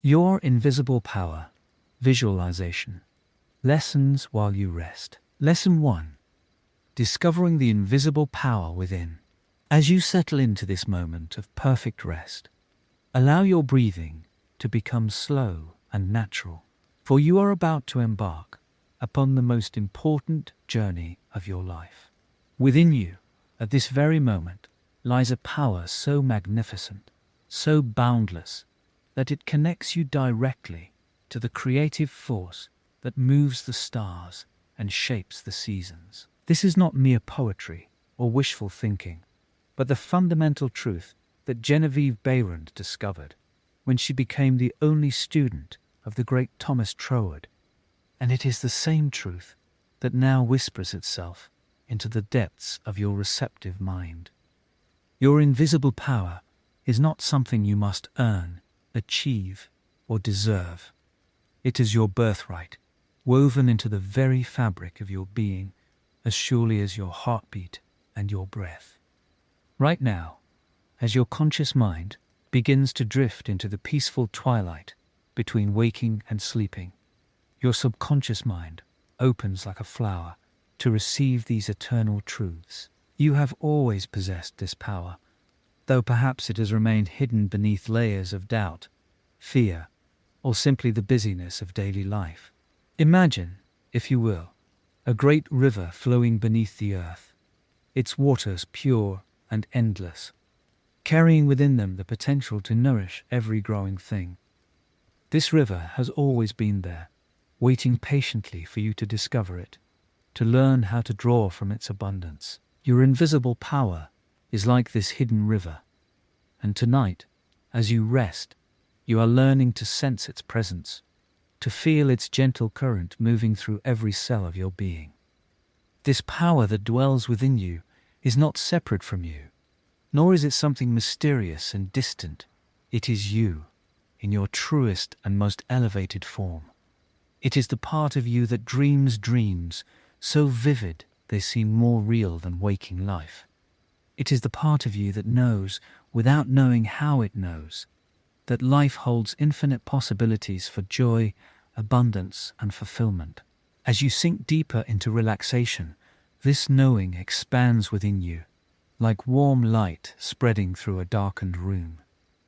Your invisible power. Visualization. Lessons while you rest. Lesson 1. Discovering the invisible power within. As you settle into this moment of perfect rest, allow your breathing to become slow and natural, for you are about to embark upon the most important journey of your life. Within you, at this very moment, lies a power so magnificent, so boundless, that it connects you directly to the creative force that moves the stars and shapes the seasons. This is not mere poetry or wishful thinking, but the fundamental truth that Genevieve Behrend discovered when she became the only student of the great Thomas Troward, and it is the same truth that now whispers itself into the depths of your receptive mind. Your invisible power is not something you must earn, achieve, or deserve. It is your birthright, woven into the very fabric of your being, as surely as your heartbeat and your breath. Right now, as your conscious mind begins to drift into the peaceful twilight between waking and sleeping, your subconscious mind opens like a flower to receive these eternal truths. You have always possessed this power, though perhaps it has remained hidden beneath layers of doubt, fear, or simply the busyness of daily life. Imagine, if you will, a great river flowing beneath the earth, its waters pure and endless, carrying within them the potential to nourish every growing thing. This river has always been there, waiting patiently for you to discover it, to learn how to draw from its abundance. Your invisible power is like this hidden river, and tonight, as you rest, you are learning to sense its presence, to feel its gentle current moving through every cell of your being. This power that dwells within you is not separate from you, nor is it something mysterious and distant. It is you, in your truest and most elevated form. It is the part of you that dreams dreams so vivid they seem more real than waking life. It is the part of you that knows, without knowing how it knows, that life holds infinite possibilities for joy, abundance, and fulfillment. As you sink deeper into relaxation, this knowing expands within you, like warm light spreading through a darkened room.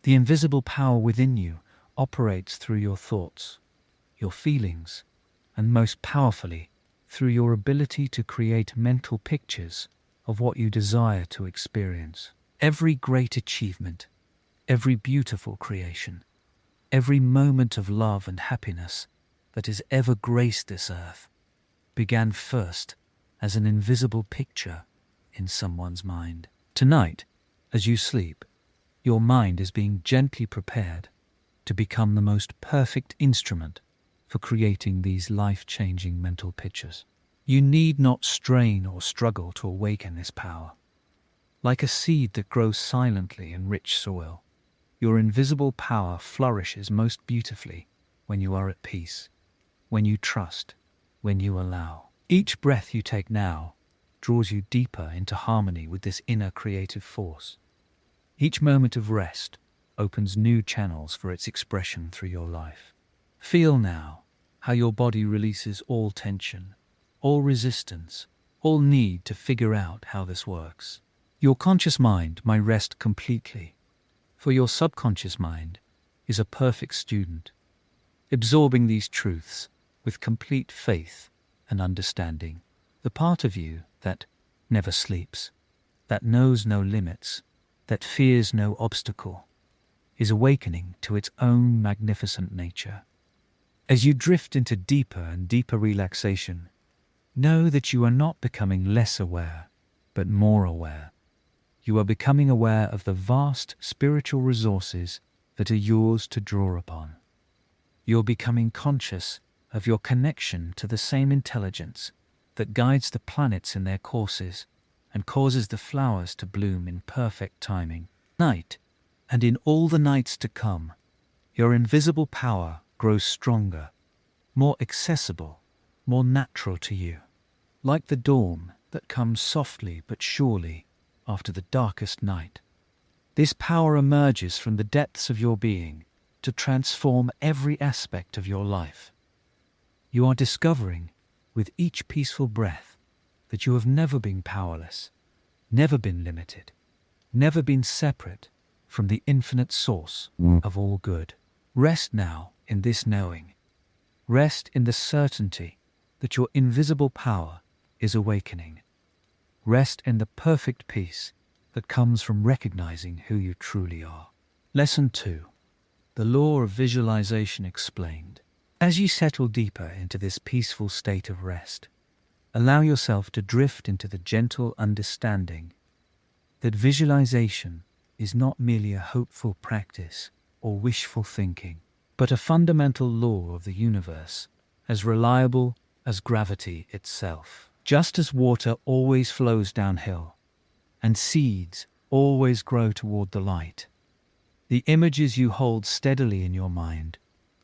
The invisible power within you operates through your thoughts, your feelings, and most powerfully, through your ability to create mental pictures of what you desire to experience. Every great achievement, every beautiful creation, every moment of love and happiness that has ever graced this earth began first as an invisible picture in someone's mind. Tonight, as you sleep, your mind is being gently prepared to become the most perfect instrument for creating these life-changing mental pictures. You need not strain or struggle to awaken this power. Like a seed that grows silently in rich soil, your invisible power flourishes most beautifully when you are at peace, when you trust, when you allow. Each breath you take now draws you deeper into harmony with this inner creative force. Each moment of rest opens new channels for its expression through your life. Feel now how your body releases all tension, all resistance, all need to figure out how this works. Your conscious mind may rest completely, for your subconscious mind is a perfect student, absorbing these truths with complete faith and understanding. The part of you that never sleeps, that knows no limits, that fears no obstacle, is awakening to its own magnificent nature. As you drift into deeper and deeper relaxation, know that you are not becoming less aware, but more aware. You are becoming aware of the vast spiritual resources that are yours to draw upon. You're becoming conscious of your connection to the same intelligence that guides the planets in their courses and causes the flowers to bloom in perfect timing. Night, and in all the nights to come, your invisible power grows stronger, more accessible, more natural to you. Like the dawn that comes softly but surely after the darkest night, this power emerges from the depths of your being to transform every aspect of your life. You are discovering, with each peaceful breath, that you have never been powerless, never been limited, never been separate from the infinite source of all good. Rest now in this knowing. Rest in the certainty that your invisible power is awakening. Rest in the perfect peace that comes from recognizing who you truly are. Lesson 2. The law of visualization explained. As you settle deeper into this peaceful state of rest, allow yourself to drift into the gentle understanding that visualization is not merely a hopeful practice or wishful thinking, but a fundamental law of the universe, as reliable as gravity itself. Just as water always flows downhill, and seeds always grow toward the light, the images you hold steadily in your mind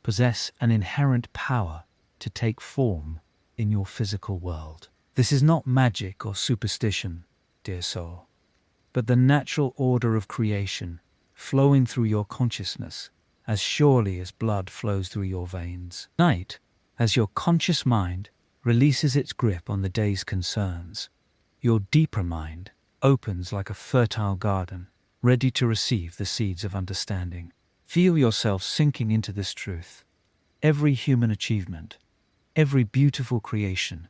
possess an inherent power to take form in your physical world. This is not magic or superstition, dear soul, but the natural order of creation flowing through your consciousness as surely as blood flows through your veins. Night, as your conscious mind releases its grip on the day's concerns, your deeper mind opens like a fertile garden, ready to receive the seeds of understanding. Feel yourself sinking into this truth. Every human achievement, every beautiful creation,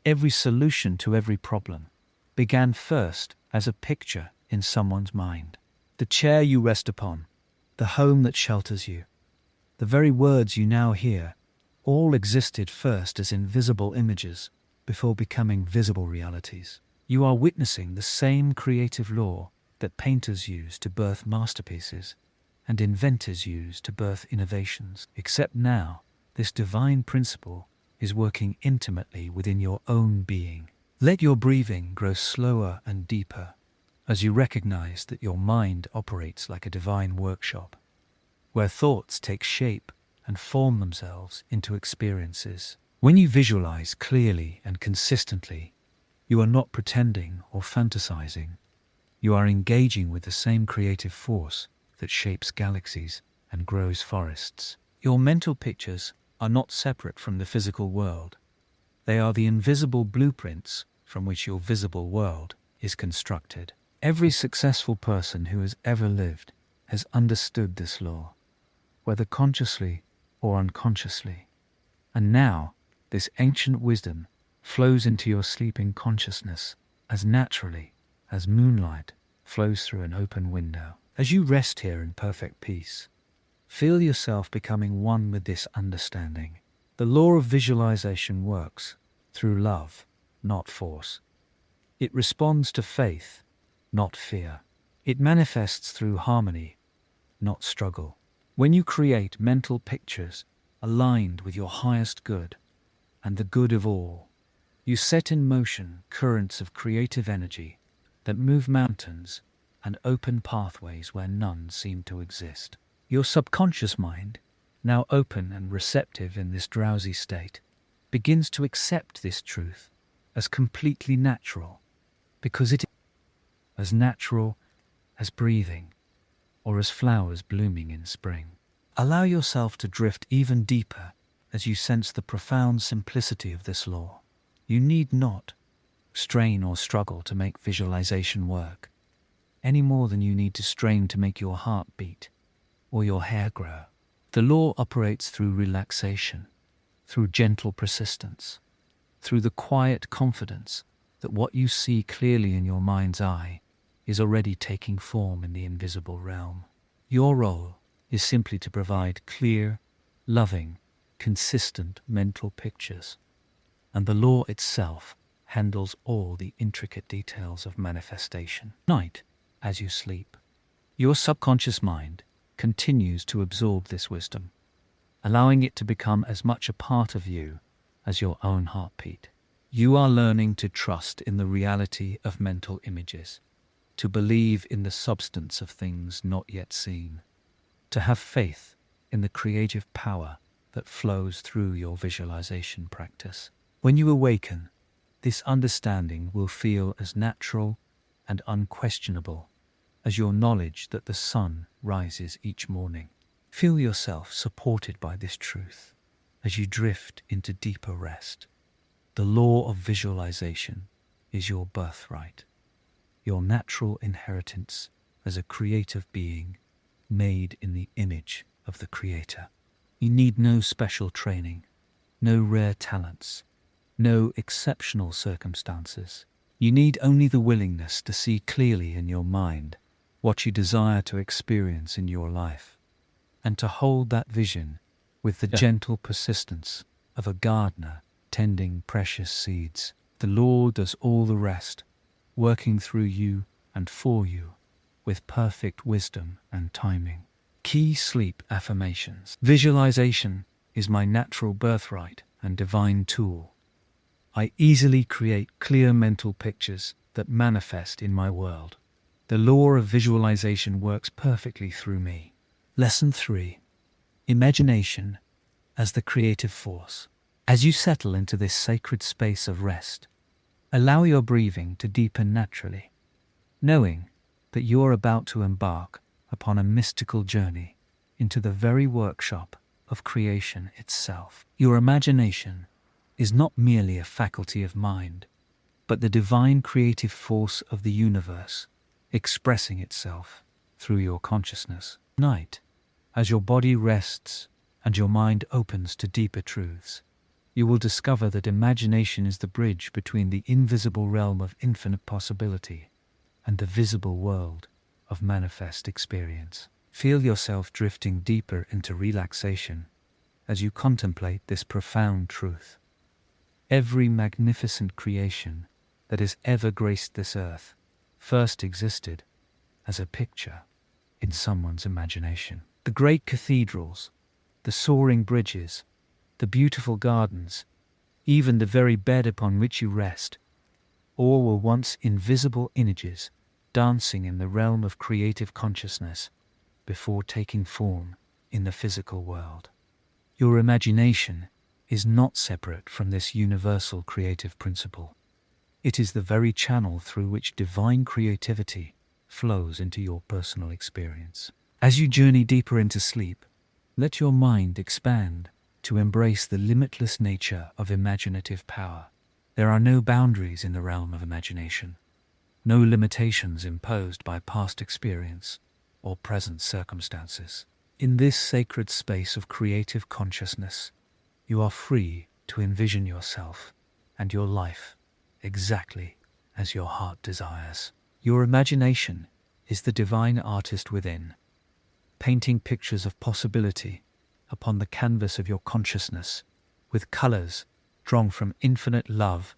every solution to every problem began first as a picture in someone's mind. The chair you rest upon, the home that shelters you, the very words you now hear, all existed first as invisible images before becoming visible realities. You are witnessing the same creative law that painters use to birth masterpieces and inventors use to birth innovations, except now this divine principle is working intimately within your own being. Let your breathing grow slower and deeper as you recognize that your mind operates like a divine workshop, where thoughts take shape and form themselves into experiences. When you visualize clearly and consistently, you are not pretending or fantasizing. You are engaging with the same creative force that shapes galaxies and grows forests. Your mental pictures are not separate from the physical world. They are the invisible blueprints from which your visible world is constructed. Every successful person who has ever lived has understood this law, whether consciously or unconsciously. And now, this ancient wisdom flows into your sleeping consciousness as naturally as moonlight flows through an open window. As you rest here in perfect peace, feel yourself becoming one with this understanding. The law of visualization works through love, not force. It responds to faith, not fear. It manifests through harmony, not struggle. When you create mental pictures aligned with your highest good and the good of all, you set in motion currents of creative energy that move mountains and open pathways where none seem to exist. Your subconscious mind, now open and receptive in this drowsy state, begins to accept this truth as completely natural, because it is as natural as breathing or as flowers blooming in spring. Allow yourself to drift even deeper as you sense the profound simplicity of this law. You need not strain or struggle to make visualization work, any more than you need to strain to make your heart beat or your hair grow. The law operates through relaxation, through gentle persistence, through the quiet confidence that what you see clearly in your mind's eye is already taking form in the invisible realm. Your role is simply to provide clear, loving, consistent mental pictures, and the law itself handles all the intricate details of manifestation. Night, as you sleep, your subconscious mind continues to absorb this wisdom, allowing it to become as much a part of you as your own heartbeat. You are learning to trust in the reality of mental images, to believe in the substance of things not yet seen, to have faith in the creative power that flows through your visualization practice. When you awaken, this understanding will feel as natural and unquestionable as your knowledge that the sun rises each morning. Feel yourself supported by this truth as you drift into deeper rest. The law of visualization is your birthright, your natural inheritance as a creative being made in the image of the Creator. You need no special training, no rare talents, no exceptional circumstances. You need only the willingness to see clearly in your mind what you desire to experience in your life, and to hold that vision with the gentle persistence of a gardener tending precious seeds. The Lord does all the rest, working through you and for you with perfect wisdom and timing. Key sleep affirmations. Visualization is my natural birthright and divine tool. I easily create clear mental pictures that manifest in my world. The law of visualization works perfectly through me. Lesson 3. Imagination as the creative force. As you settle into this sacred space of rest, allow your breathing to deepen naturally, knowing that you are about to embark upon a mystical journey into the very workshop of creation itself. Your imagination is not merely a faculty of mind, but the divine creative force of the universe expressing itself through your consciousness. Night, as your body rests and your mind opens to deeper truths, you will discover that imagination is the bridge between the invisible realm of infinite possibility and the visible world of manifest experience. Feel yourself drifting deeper into relaxation as you contemplate this profound truth. Every magnificent creation that has ever graced this earth first existed as a picture in someone's imagination. The great cathedrals, the soaring bridges, the beautiful gardens, even the very bed upon which you rest, all were once invisible images dancing in the realm of creative consciousness before taking form in the physical world. Your imagination is not separate from this universal creative principle. It is the very channel through which divine creativity flows into your personal experience. As you journey deeper into sleep, let your mind expand to embrace the limitless nature of imaginative power. There are no boundaries in the realm of imagination, no limitations imposed by past experience or present circumstances. In this sacred space of creative consciousness, you are free to envision yourself and your life exactly as your heart desires. Your imagination is the divine artist within, painting pictures of possibility upon the canvas of your consciousness with colors drawn from infinite love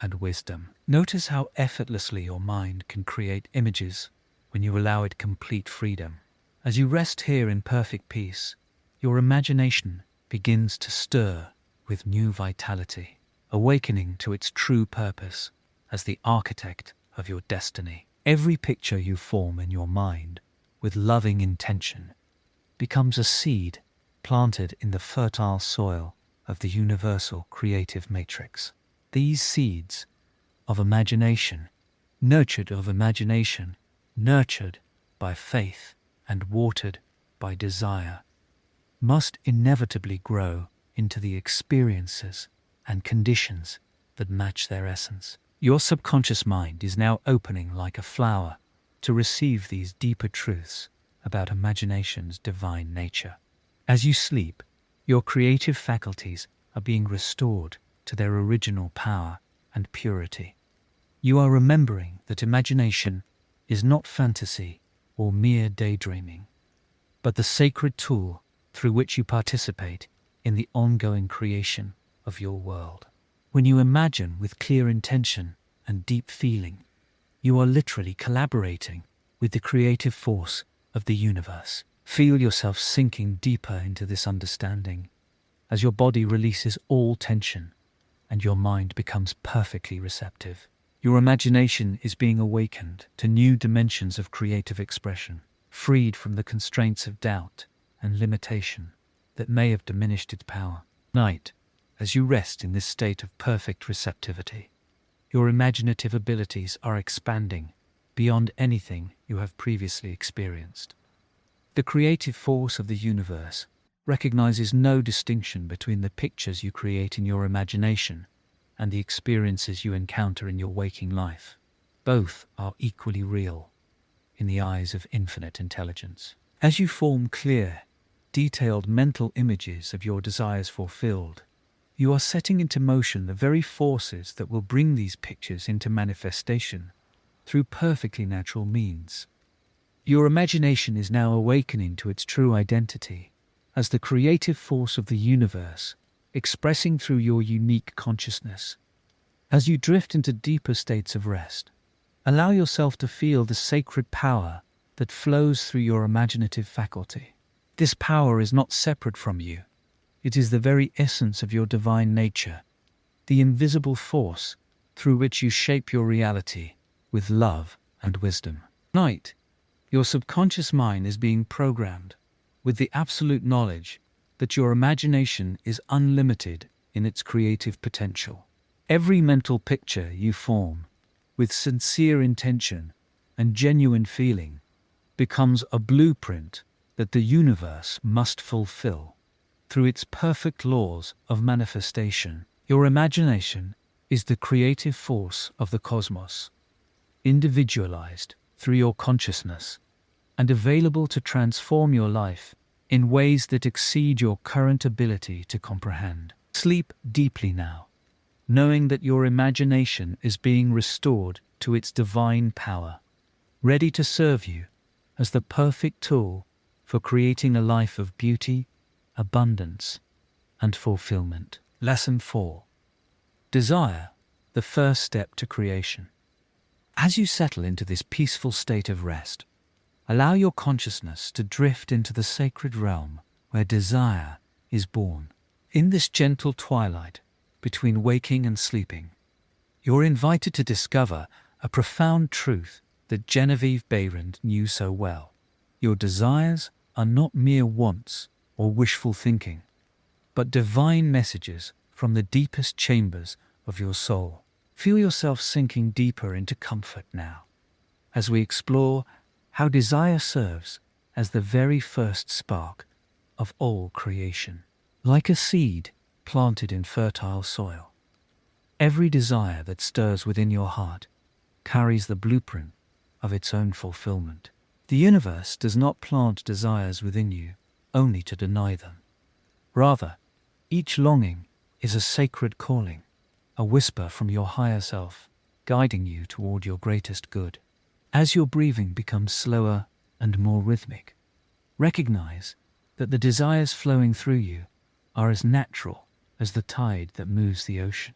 and wisdom. Notice how effortlessly your mind can create images when you allow it complete freedom. As you rest here in perfect peace, your imagination begins to stir with new vitality, awakening to its true purpose as the architect of your destiny. Every picture you form in your mind with loving intention becomes a seed planted in the fertile soil of the universal creative matrix. These seeds of imagination, nurtured by faith and watered by desire, must inevitably grow into the experiences and conditions that match their essence. Your subconscious mind is now opening like a flower to receive these deeper truths about imagination's divine nature. As you sleep, your creative faculties are being restored to their original power and purity. You are remembering that imagination is not fantasy or mere daydreaming, but the sacred tool through which you participate in the ongoing creation of your world. When you imagine with clear intention and deep feeling, you are literally collaborating with the creative force of the universe. Feel yourself sinking deeper into this understanding as your body releases all tension and your mind becomes perfectly receptive. Your imagination is being awakened to new dimensions of creative expression, freed from the constraints of doubt and limitation that may have diminished its power. Night, as you rest in this state of perfect receptivity, your imaginative abilities are expanding beyond anything you have previously experienced. The creative force of the universe recognizes no distinction between the pictures you create in your imagination and the experiences you encounter in your waking life. Both are equally real in the eyes of infinite intelligence. As you form clear, detailed mental images of your desires fulfilled, you are setting into motion the very forces that will bring these pictures into manifestation through perfectly natural means. Your imagination is now awakening to its true identity as the creative force of the universe, expressing through your unique consciousness. As you drift into deeper states of rest, allow yourself to feel the sacred power that flows through your imaginative faculty. This power is not separate from you. It is the very essence of your divine nature, the invisible force through which you shape your reality with love and wisdom. Tonight, your subconscious mind is being programmed with the absolute knowledge that your imagination is unlimited in its creative potential. Every mental picture you form with sincere intention and genuine feeling becomes a blueprint that the universe must fulfill through its perfect laws of manifestation. Your imagination is the creative force of the cosmos, individualized through your consciousness and available to transform your life in ways that exceed your current ability to comprehend. Sleep deeply now, knowing that your imagination is being restored to its divine power, ready to serve you as the perfect tool for creating a life of beauty, abundance, and fulfillment. Lesson 4. Desire, the first step to creation. As you settle into this peaceful state of rest, allow your consciousness to drift into the sacred realm where desire is born. In this gentle twilight between waking and sleeping, you're invited to discover a profound truth that Genevieve Behrend knew so well. Your desires are not mere wants or wishful thinking, but divine messages from the deepest chambers of your soul. Feel yourself sinking deeper into comfort now, as we explore how desire serves as the very first spark of all creation. Like a seed planted in fertile soil, every desire that stirs within your heart carries the blueprint of its own fulfillment. The universe does not plant desires within you only to deny them. Rather, each longing is a sacred calling, a whisper from your higher self, guiding you toward your greatest good. As your breathing becomes slower and more rhythmic, recognize that the desires flowing through you are as natural as the tide that moves the ocean.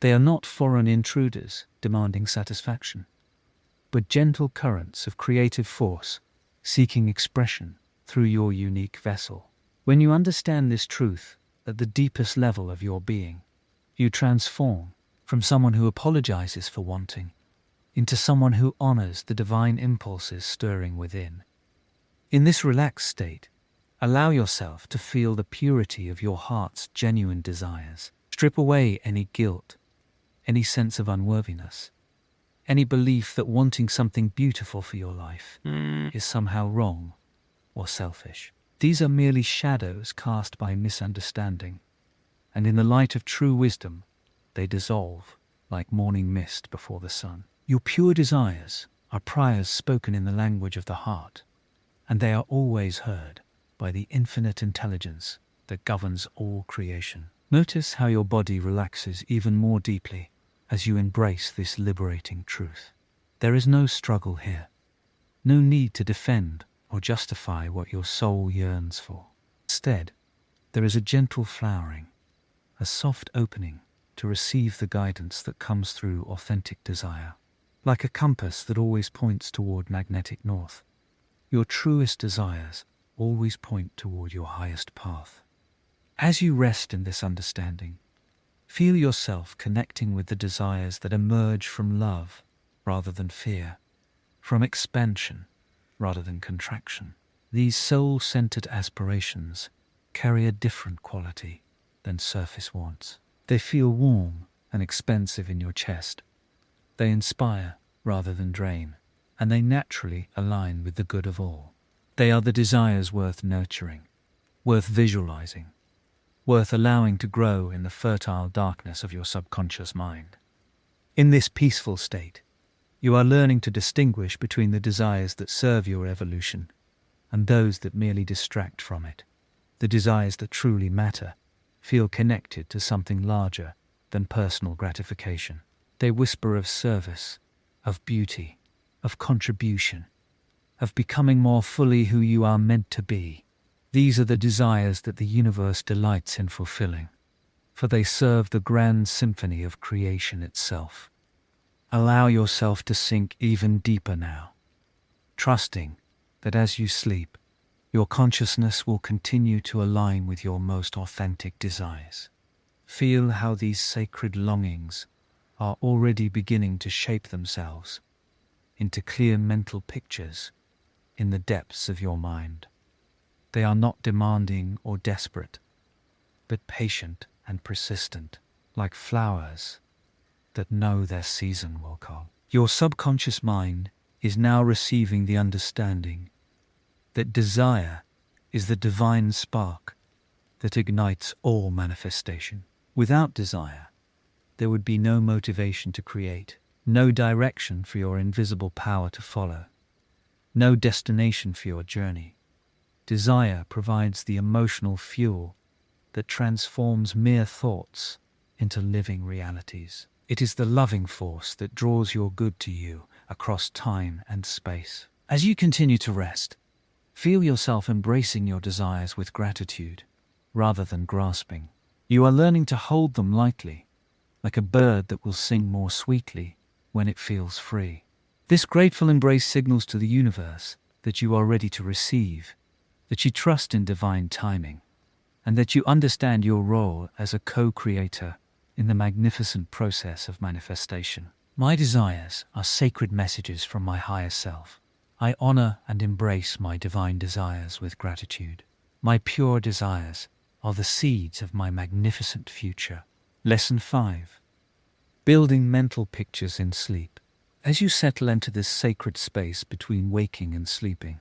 They are not foreign intruders demanding satisfaction, but gentle currents of creative force seeking expression through your unique vessel. When you understand this truth at the deepest level of your being, you transform from someone who apologizes for wanting into someone who honors the divine impulses stirring within. In this relaxed state, allow yourself to feel the purity of your heart's genuine desires. Strip away any guilt, any sense of unworthiness, any belief that wanting something beautiful for your life is somehow wrong or selfish. These are merely shadows cast by misunderstanding, and in the light of true wisdom, they dissolve like morning mist before the sun. Your pure desires are prayers spoken in the language of the heart, and they are always heard by the infinite intelligence that governs all creation. Notice how your body relaxes even more deeply as you embrace this liberating truth. There is no struggle here, no need to defend or justify what your soul yearns for. Instead, there is a gentle flowering, a soft opening to receive the guidance that comes through authentic desire. Like a compass that always points toward magnetic north, your truest desires always point toward your highest path. As you rest in this understanding, feel yourself connecting with the desires that emerge from love rather than fear, from expansion rather than contraction. These soul-centered aspirations carry a different quality than surface wants. They feel warm and expansive in your chest. They inspire rather than drain, and they naturally align with the good of all. They are the desires worth nurturing, worth visualizing, worth allowing to grow in the fertile darkness of your subconscious mind. In this peaceful state, you are learning to distinguish between the desires that serve your evolution and those that merely distract from it. The desires that truly matter feel connected to something larger than personal gratification. They whisper of service, of beauty, of contribution, of becoming more fully who you are meant to be. These are the desires that the universe delights in fulfilling, for they serve the grand symphony of creation itself. Allow yourself to sink even deeper now, trusting that as you sleep, your consciousness will continue to align with your most authentic desires. Feel how these sacred longings are already beginning to shape themselves into clear mental pictures in the depths of your mind. They are not demanding or desperate, but patient and persistent, like flowers that know their season will come. Your subconscious mind is now receiving the understanding that desire is the divine spark that ignites all manifestation. Without desire, there would be no motivation to create, no direction for your invisible power to follow, no destination for your journey. Desire provides the emotional fuel that transforms mere thoughts into living realities. It is the loving force that draws your good to you across time and space. As you continue to rest, feel yourself embracing your desires with gratitude rather than grasping. You are learning to hold them lightly, like a bird that will sing more sweetly when it feels free. This grateful embrace signals to the universe that you are ready to receive, that you trust in divine timing, and that you understand your role as a co-creator in the magnificent process of manifestation. My desires are sacred messages from my higher self. I honor and embrace my divine desires with gratitude. My pure desires are the seeds of my magnificent future. Lesson 5. Building mental pictures in sleep. As you settle into this sacred space between waking and sleeping,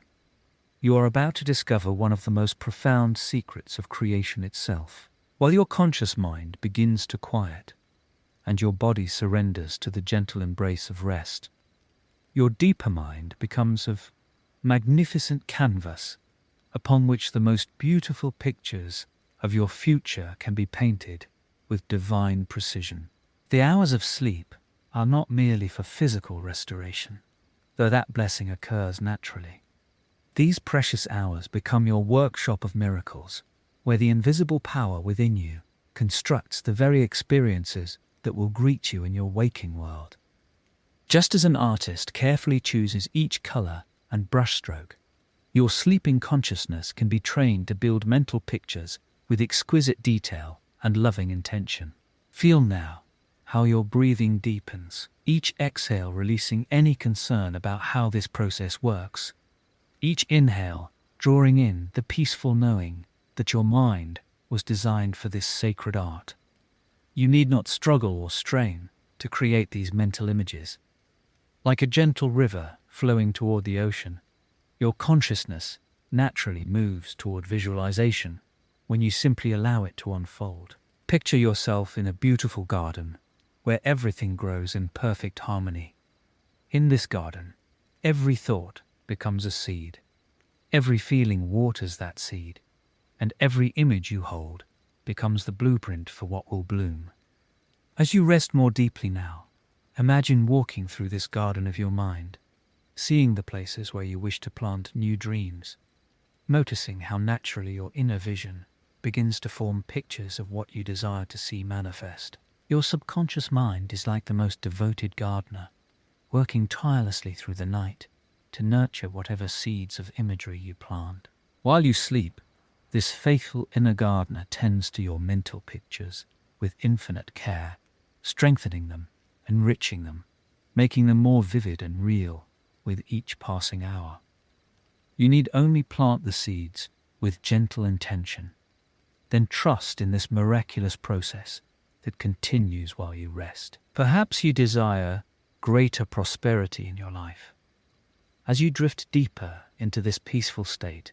you are about to discover one of the most profound secrets of creation itself. While your conscious mind begins to quiet and your body surrenders to the gentle embrace of rest, your deeper mind becomes a magnificent canvas upon which the most beautiful pictures of your future can be painted with divine precision. The hours of sleep are not merely for physical restoration, though that blessing occurs naturally. These precious hours become your workshop of miracles, where the invisible power within you constructs the very experiences that will greet you in your waking world. Just as an artist carefully chooses each color and brushstroke, your sleeping consciousness can be trained to build mental pictures with exquisite detail and loving intention. Feel now how your breathing deepens, each exhale releasing any concern about how this process works, each inhale drawing in the peaceful knowing that your mind was designed for this sacred art. You need not struggle or strain to create these mental images. Like a gentle river flowing toward the ocean, your consciousness naturally moves toward visualization when you simply allow it to unfold. Picture yourself in a beautiful garden where everything grows in perfect harmony. In this garden, every thought becomes a seed. Every feeling waters that seed, and every image you hold becomes the blueprint for what will bloom. As you rest more deeply now, imagine walking through this garden of your mind, seeing the places where you wish to plant new dreams, noticing how naturally your inner vision begins to form pictures of what you desire to see manifest. Your subconscious mind is like the most devoted gardener, working tirelessly through the night to nurture whatever seeds of imagery you plant. While you sleep, this faithful inner gardener tends to your mental pictures with infinite care, strengthening them, enriching them, making them more vivid and real with each passing hour. You need only plant the seeds with gentle intention, then trust in this miraculous process that continues while you rest. Perhaps you desire greater prosperity in your life. As you drift deeper into this peaceful state,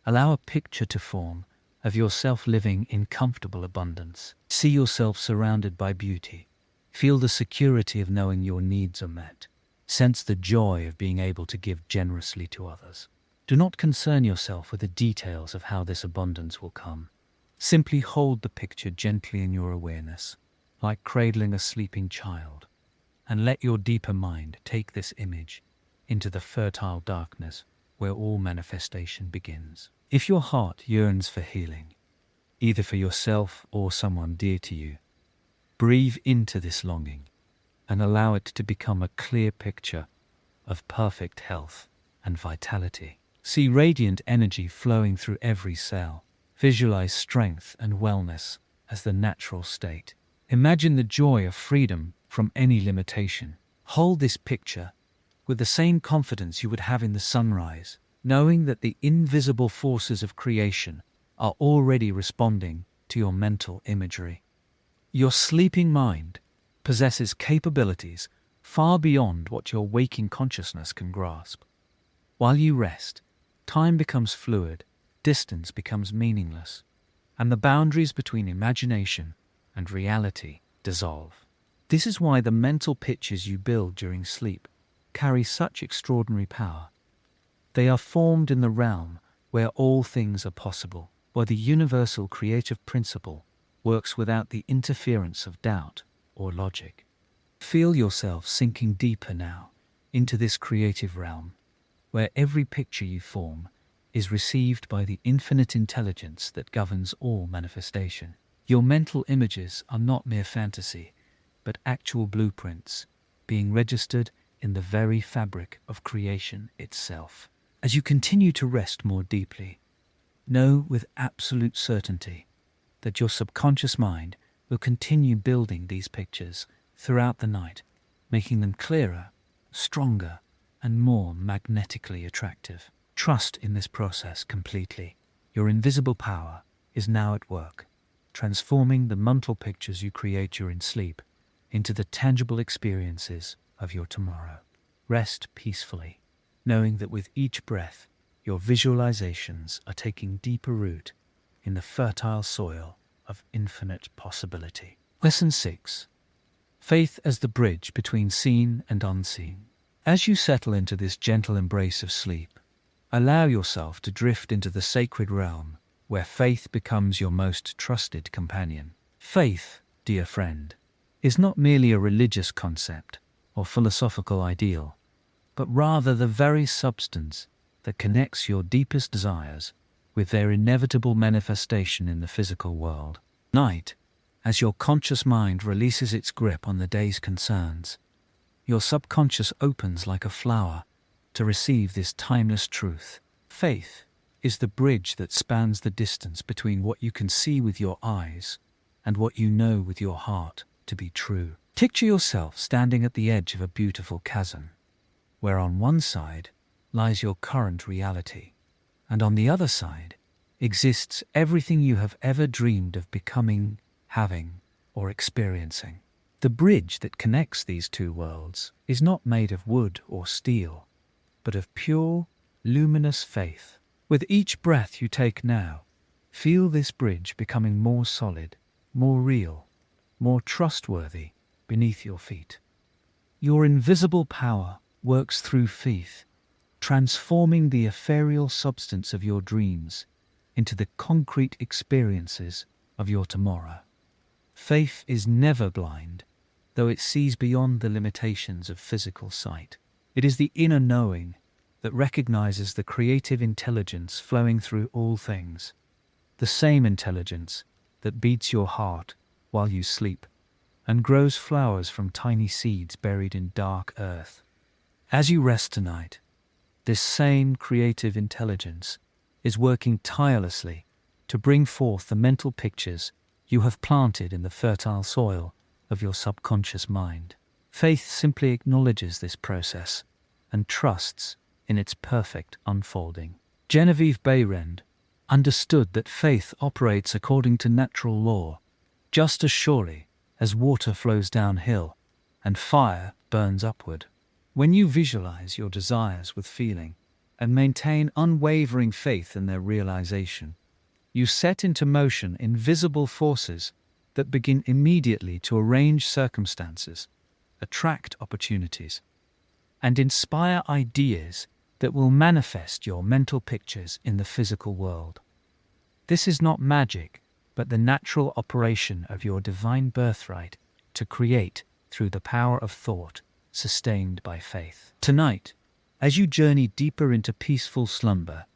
allow a picture to form of yourself living in comfortable abundance. See yourself surrounded by beauty. Feel the security of knowing your needs are met. Sense the joy of being able to give generously to others. Do not concern yourself with the details of how this abundance will come. Simply hold the picture gently in your awareness, like cradling a sleeping child, and let your deeper mind take this image into the fertile darkness where all manifestation begins. If your heart yearns for healing, either for yourself or someone dear to you, breathe into this longing and allow it to become a clear picture of perfect health and vitality. See radiant energy flowing through every cell. Visualize strength and wellness as the natural state. Imagine the joy of freedom from any limitation. Hold this picture with the same confidence you would have in the sunrise, knowing that the invisible forces of creation are already responding to your mental imagery. Your sleeping mind possesses capabilities far beyond what your waking consciousness can grasp. While you rest, time becomes fluid, distance becomes meaningless, and the boundaries between imagination and reality dissolve. This is why the mental pictures you build during sleep carry such extraordinary power. They are formed in the realm where all things are possible, where the universal creative principle works without the interference of doubt or logic. Feel yourself sinking deeper now into this creative realm, where every picture you form is received by the infinite intelligence that governs all manifestation. Your mental images are not mere fantasy, but actual blueprints being registered in the very fabric of creation itself. As you continue to rest more deeply, know with absolute certainty that your subconscious mind will continue building these pictures throughout the night, making them clearer, stronger, and more magnetically attractive. Trust in this process completely. Your invisible power is now at work, transforming the mental pictures you create during sleep into the tangible experiences of your tomorrow. Rest peacefully, knowing that with each breath, your visualizations are taking deeper root in the fertile soil of infinite possibility. Lesson 6. Faith as the bridge between seen and unseen. As you settle into this gentle embrace of sleep, allow yourself to drift into the sacred realm where faith becomes your most trusted companion. Faith, dear friend, is not merely a religious concept or philosophical ideal, but rather the very substance that connects your deepest desires with their inevitable manifestation in the physical world. Night, as your conscious mind releases its grip on the day's concerns, your subconscious opens like a flower to receive this timeless truth. Faith is the bridge that spans the distance between what you can see with your eyes and what you know with your heart to be true. Picture yourself standing at the edge of a beautiful chasm, where on one side lies your current reality, and on the other side exists everything you have ever dreamed of becoming, having, or experiencing. The bridge that connects these two worlds is not made of wood or steel, but of pure, luminous faith. With each breath you take now, feel this bridge becoming more solid, more real, more trustworthy beneath your feet. Your invisible power works through faith, transforming the ethereal substance of your dreams into the concrete experiences of your tomorrow. Faith is never blind, though it sees beyond the limitations of physical sight. It is the inner knowing that recognizes the creative intelligence flowing through all things, the same intelligence that beats your heart while you sleep and grows flowers from tiny seeds buried in dark earth. As you rest tonight, this same creative intelligence is working tirelessly to bring forth the mental pictures you have planted in the fertile soil of your subconscious mind. Faith simply acknowledges this process and trusts in its perfect unfolding. Genevieve Behrend understood that faith operates according to natural law, just as surely as water flows downhill and fire burns upward. When you visualize your desires with feeling, and maintain unwavering faith in their realization, you set into motion invisible forces that begin immediately to arrange circumstances, attract opportunities, and inspire ideas that will manifest your mental pictures in the physical world. This is not magic, but the natural operation of your divine birthright to create through the power of thought, sustained by faith. Tonight, as you journey deeper into peaceful slumber,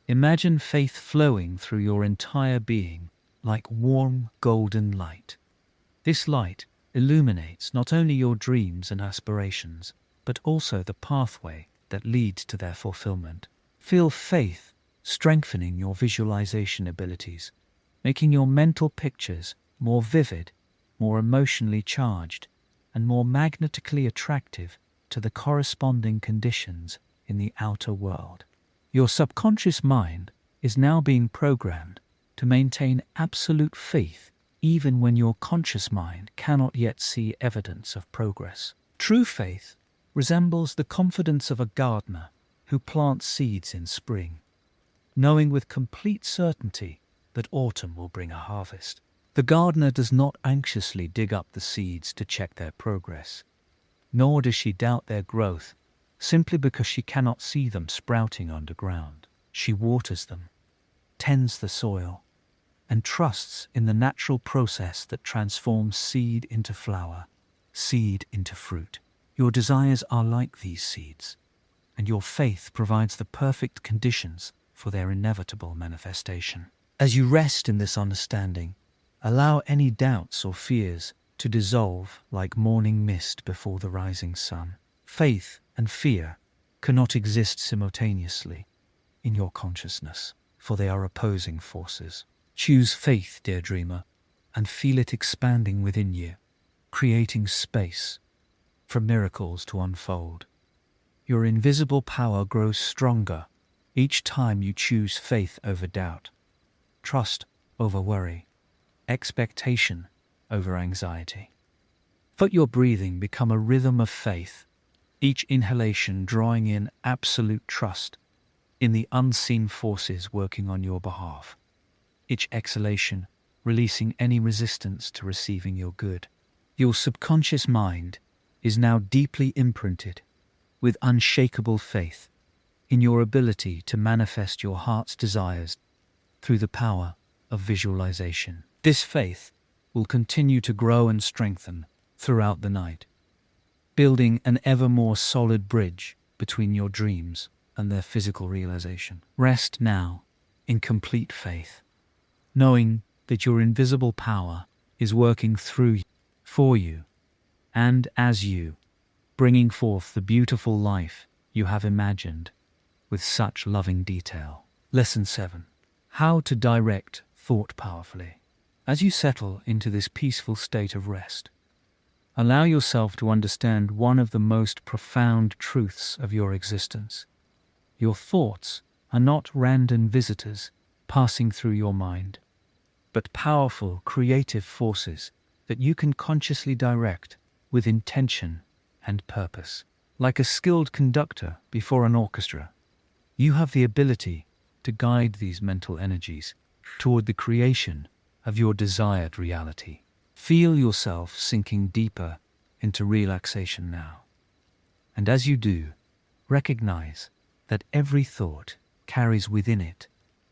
imagine faith flowing through your entire being like warm golden light. This light illuminates not only your dreams and aspirations, but also the pathway that leads to their fulfillment. Feel faith strengthening your visualization abilities, making your mental pictures more vivid, more emotionally charged, and more magnetically attractive to the corresponding conditions in the outer world. Your subconscious mind is now being programmed to maintain absolute faith even when your conscious mind cannot yet see evidence of progress. True faith resembles the confidence of a gardener who plants seeds in spring, knowing with complete certainty that autumn will bring a harvest. The gardener does not anxiously dig up the seeds to check their progress, nor does she doubt their growth simply because she cannot see them sprouting underground. She waters them, tends the soil, and trusts in the natural process that transforms seed into flower, seed into fruit. Your desires are like these seeds, and your faith provides the perfect conditions for their inevitable manifestation. As you rest in this understanding, allow any doubts or fears to dissolve like morning mist before the rising sun. Faith and fear cannot exist simultaneously in your consciousness, for they are opposing forces. Choose faith, dear dreamer, and feel it expanding within you, creating space for miracles to unfold. Your invisible power grows stronger each time you choose faith over doubt, trust over worry, expectation over anxiety. Let your breathing become a rhythm of faith, each inhalation drawing in absolute trust in the unseen forces working on your behalf, each exhalation releasing any resistance to receiving your good. Your subconscious mind is now deeply imprinted with unshakable faith in your ability to manifest your heart's desires through the power of visualization. This faith will continue to grow and strengthen throughout the night, building an ever more solid bridge between your dreams and their physical realization. Rest now in complete faith, knowing that your invisible power is working through you, for you, and as you, bringing forth the beautiful life you have imagined with such loving detail. Lesson 7. How to direct thought powerfully. As you settle into this peaceful state of rest, allow yourself to understand one of the most profound truths of your existence. Your thoughts are not random visitors passing through your mind, but powerful creative forces that you can consciously direct with intention and purpose. Like a skilled conductor before an orchestra, you have the ability to guide these mental energies toward the creation of your desired reality. Feel yourself sinking deeper into relaxation now. And as you do, recognize that every thought carries within it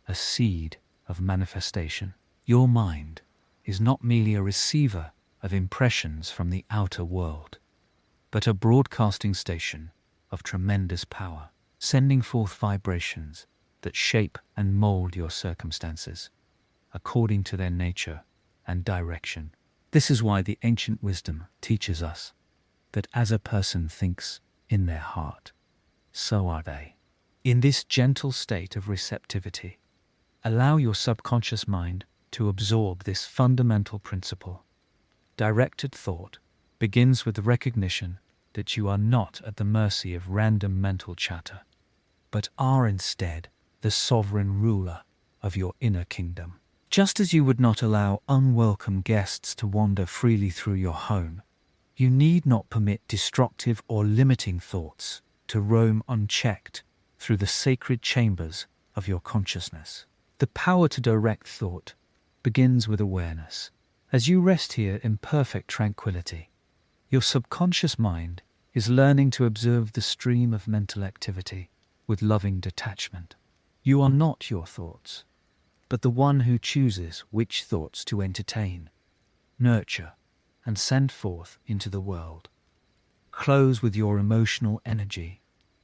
a seed of manifestation. Your mind is not merely a receiver of impressions from the outer world, but a broadcasting station of tremendous power, sending forth vibrations that shape and mold your circumstances according to their nature and direction. This is why the ancient wisdom teaches us that as a person thinks in their heart, so are they. In this gentle state of receptivity, allow your subconscious mind to absorb this fundamental principle. Directed thought begins with the recognition that you are not at the mercy of random mental chatter, but are instead the sovereign ruler of your inner kingdom. Just as you would not allow unwelcome guests to wander freely through your home, you need not permit destructive or limiting thoughts to roam unchecked through the sacred chambers of your consciousness. The power to direct thought begins with awareness. As you rest here in perfect tranquility, your subconscious mind is learning to observe the stream of mental activity with loving detachment. You are not your thoughts, but the one who chooses which thoughts to entertain, nurture, and send forth into the world. Close with your emotional energy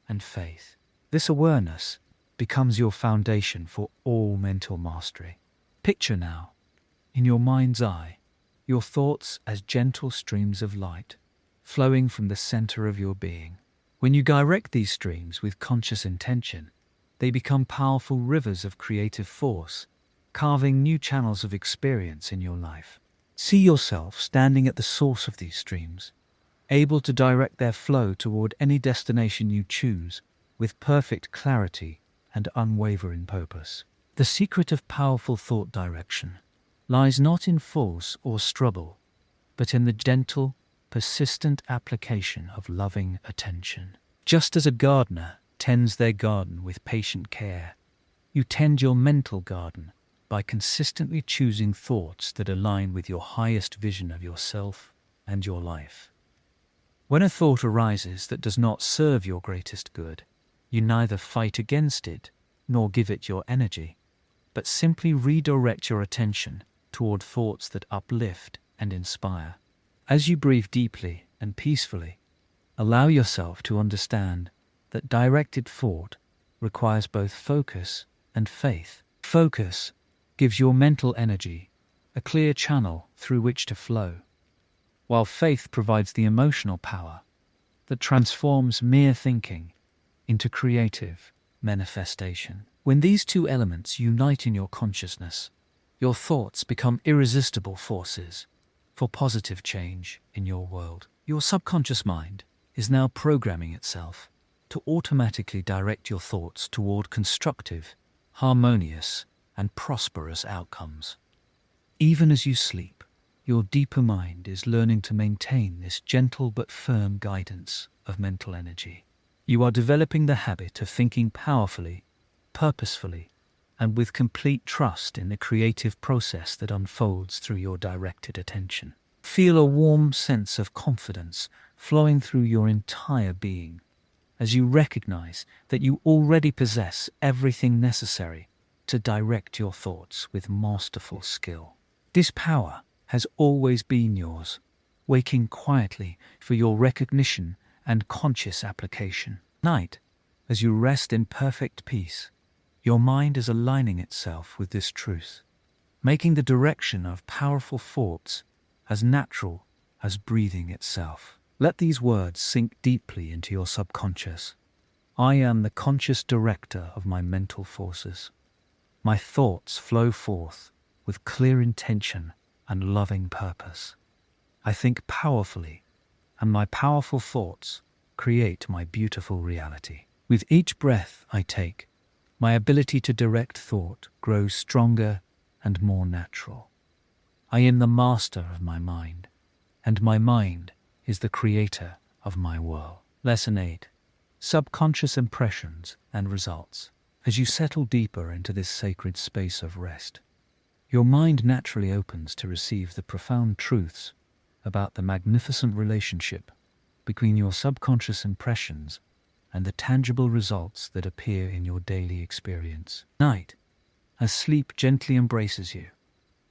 and faith. This awareness becomes your foundation for all mental mastery. Picture now, in your mind's eye, your thoughts as gentle streams of light flowing from the center of your being. When you direct these streams with conscious intention, they become powerful rivers of creative force, carving new channels of experience in your life. See yourself standing at the source of these streams, able to direct their flow toward any destination you choose with perfect clarity and unwavering purpose. The secret of powerful thought direction lies not in force or struggle, but in the gentle, persistent application of loving attention. Just as a gardener tends their garden with patient care, you tend your mental garden by consistently choosing thoughts that align with your highest vision of yourself and your life. When a thought arises that does not serve your greatest good, you neither fight against it nor give it your energy, but simply redirect your attention toward thoughts that uplift and inspire. As you breathe deeply and peacefully, allow yourself to understand that directed thought requires both focus and faith. Focus gives your mental energy a clear channel through which to flow, while faith provides the emotional power that transforms mere thinking into creative manifestation. When these two elements unite in your consciousness, your thoughts become irresistible forces for positive change in your world. Your subconscious mind is now programming itself to automatically direct your thoughts toward constructive, harmonious, and prosperous outcomes. Even as you sleep, your deeper mind is learning to maintain this gentle but firm guidance of mental energy. You are developing the habit of thinking powerfully, purposefully, and with complete trust in the creative process that unfolds through your directed attention. Feel a warm sense of confidence flowing through your entire being as you recognize that you already possess everything necessary to direct your thoughts with masterful skill. This power has always been yours, waiting quietly for your recognition and conscious application. Night, as you rest in perfect peace, your mind is aligning itself with this truth, making the direction of powerful thoughts as natural as breathing itself. Let these words sink deeply into your subconscious. I am the conscious director of my mental forces. My thoughts flow forth with clear intention and loving purpose. I think powerfully, and my powerful thoughts create my beautiful reality. With each breath I take, my ability to direct thought grows stronger and more natural. I am the master of my mind, and my mind is the creator of my world. Lesson 8. Subconscious impressions and results. As you settle deeper into this sacred space of rest, your mind naturally opens to receive the profound truths about the magnificent relationship between your subconscious impressions and the tangible results that appear in your daily experience. Night, as sleep gently embraces you,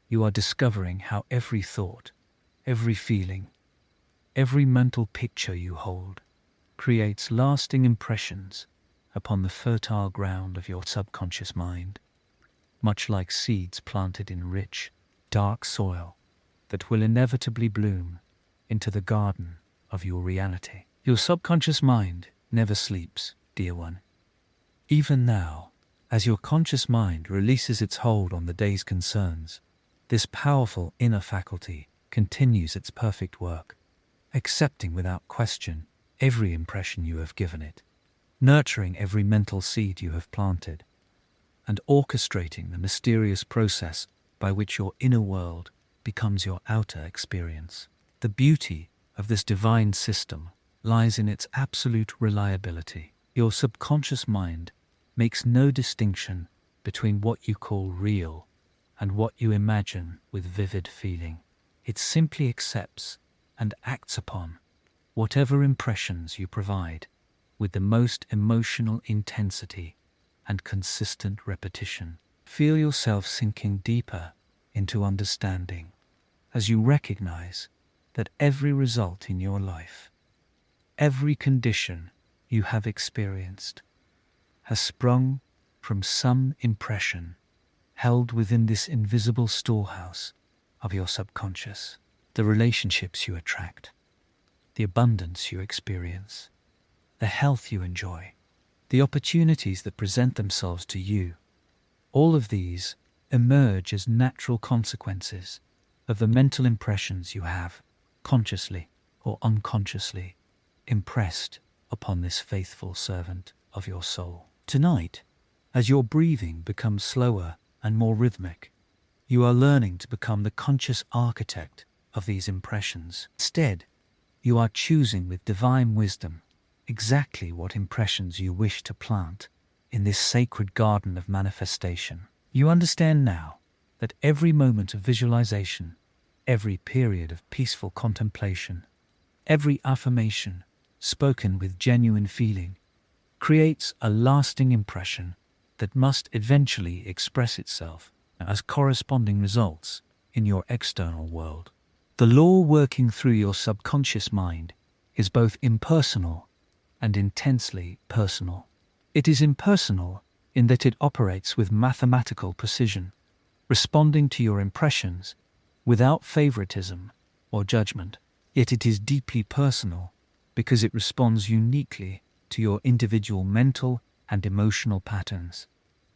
you are discovering how every thought, every feeling, every mental picture you hold creates lasting impressions upon the fertile ground of your subconscious mind, much like seeds planted in rich, dark soil that will inevitably bloom into the garden of your reality. Your subconscious mind never sleeps, dear one. Even now, as your conscious mind releases its hold on the day's concerns, this powerful inner faculty continues its perfect work, accepting without question every impression you have given it, nurturing every mental seed you have planted, and orchestrating the mysterious process by which your inner world becomes your outer experience. The beauty of this divine system lies in its absolute reliability. Your subconscious mind makes no distinction between what you call real and what you imagine with vivid feeling. It simply accepts and acts upon whatever impressions you provide with the most emotional intensity and consistent repetition. Feel yourself sinking deeper into understanding as you recognize that every result in your life, every condition you have experienced, has sprung from some impression held within this invisible storehouse of your subconscious. The relationships you attract, the abundance you experience, the health you enjoy, the opportunities that present themselves to you, all of these emerge as natural consequences of the mental impressions you have, consciously or unconsciously, impressed upon this faithful servant of your soul. Tonight, as your breathing becomes slower and more rhythmic, you are learning to become the conscious architect of these impressions. Instead, you are choosing with divine wisdom exactly what impressions you wish to plant in this sacred garden of manifestation. You understand now that every moment of visualization, every period of peaceful contemplation, every affirmation spoken with genuine feeling creates a lasting impression that must eventually express itself as corresponding results in your external world. The law working through your subconscious mind is both impersonal and intensely personal. It is impersonal in that it operates with mathematical precision, responding to your impressions without favoritism or judgment. Yet it is deeply personal because it responds uniquely to your individual mental and emotional patterns,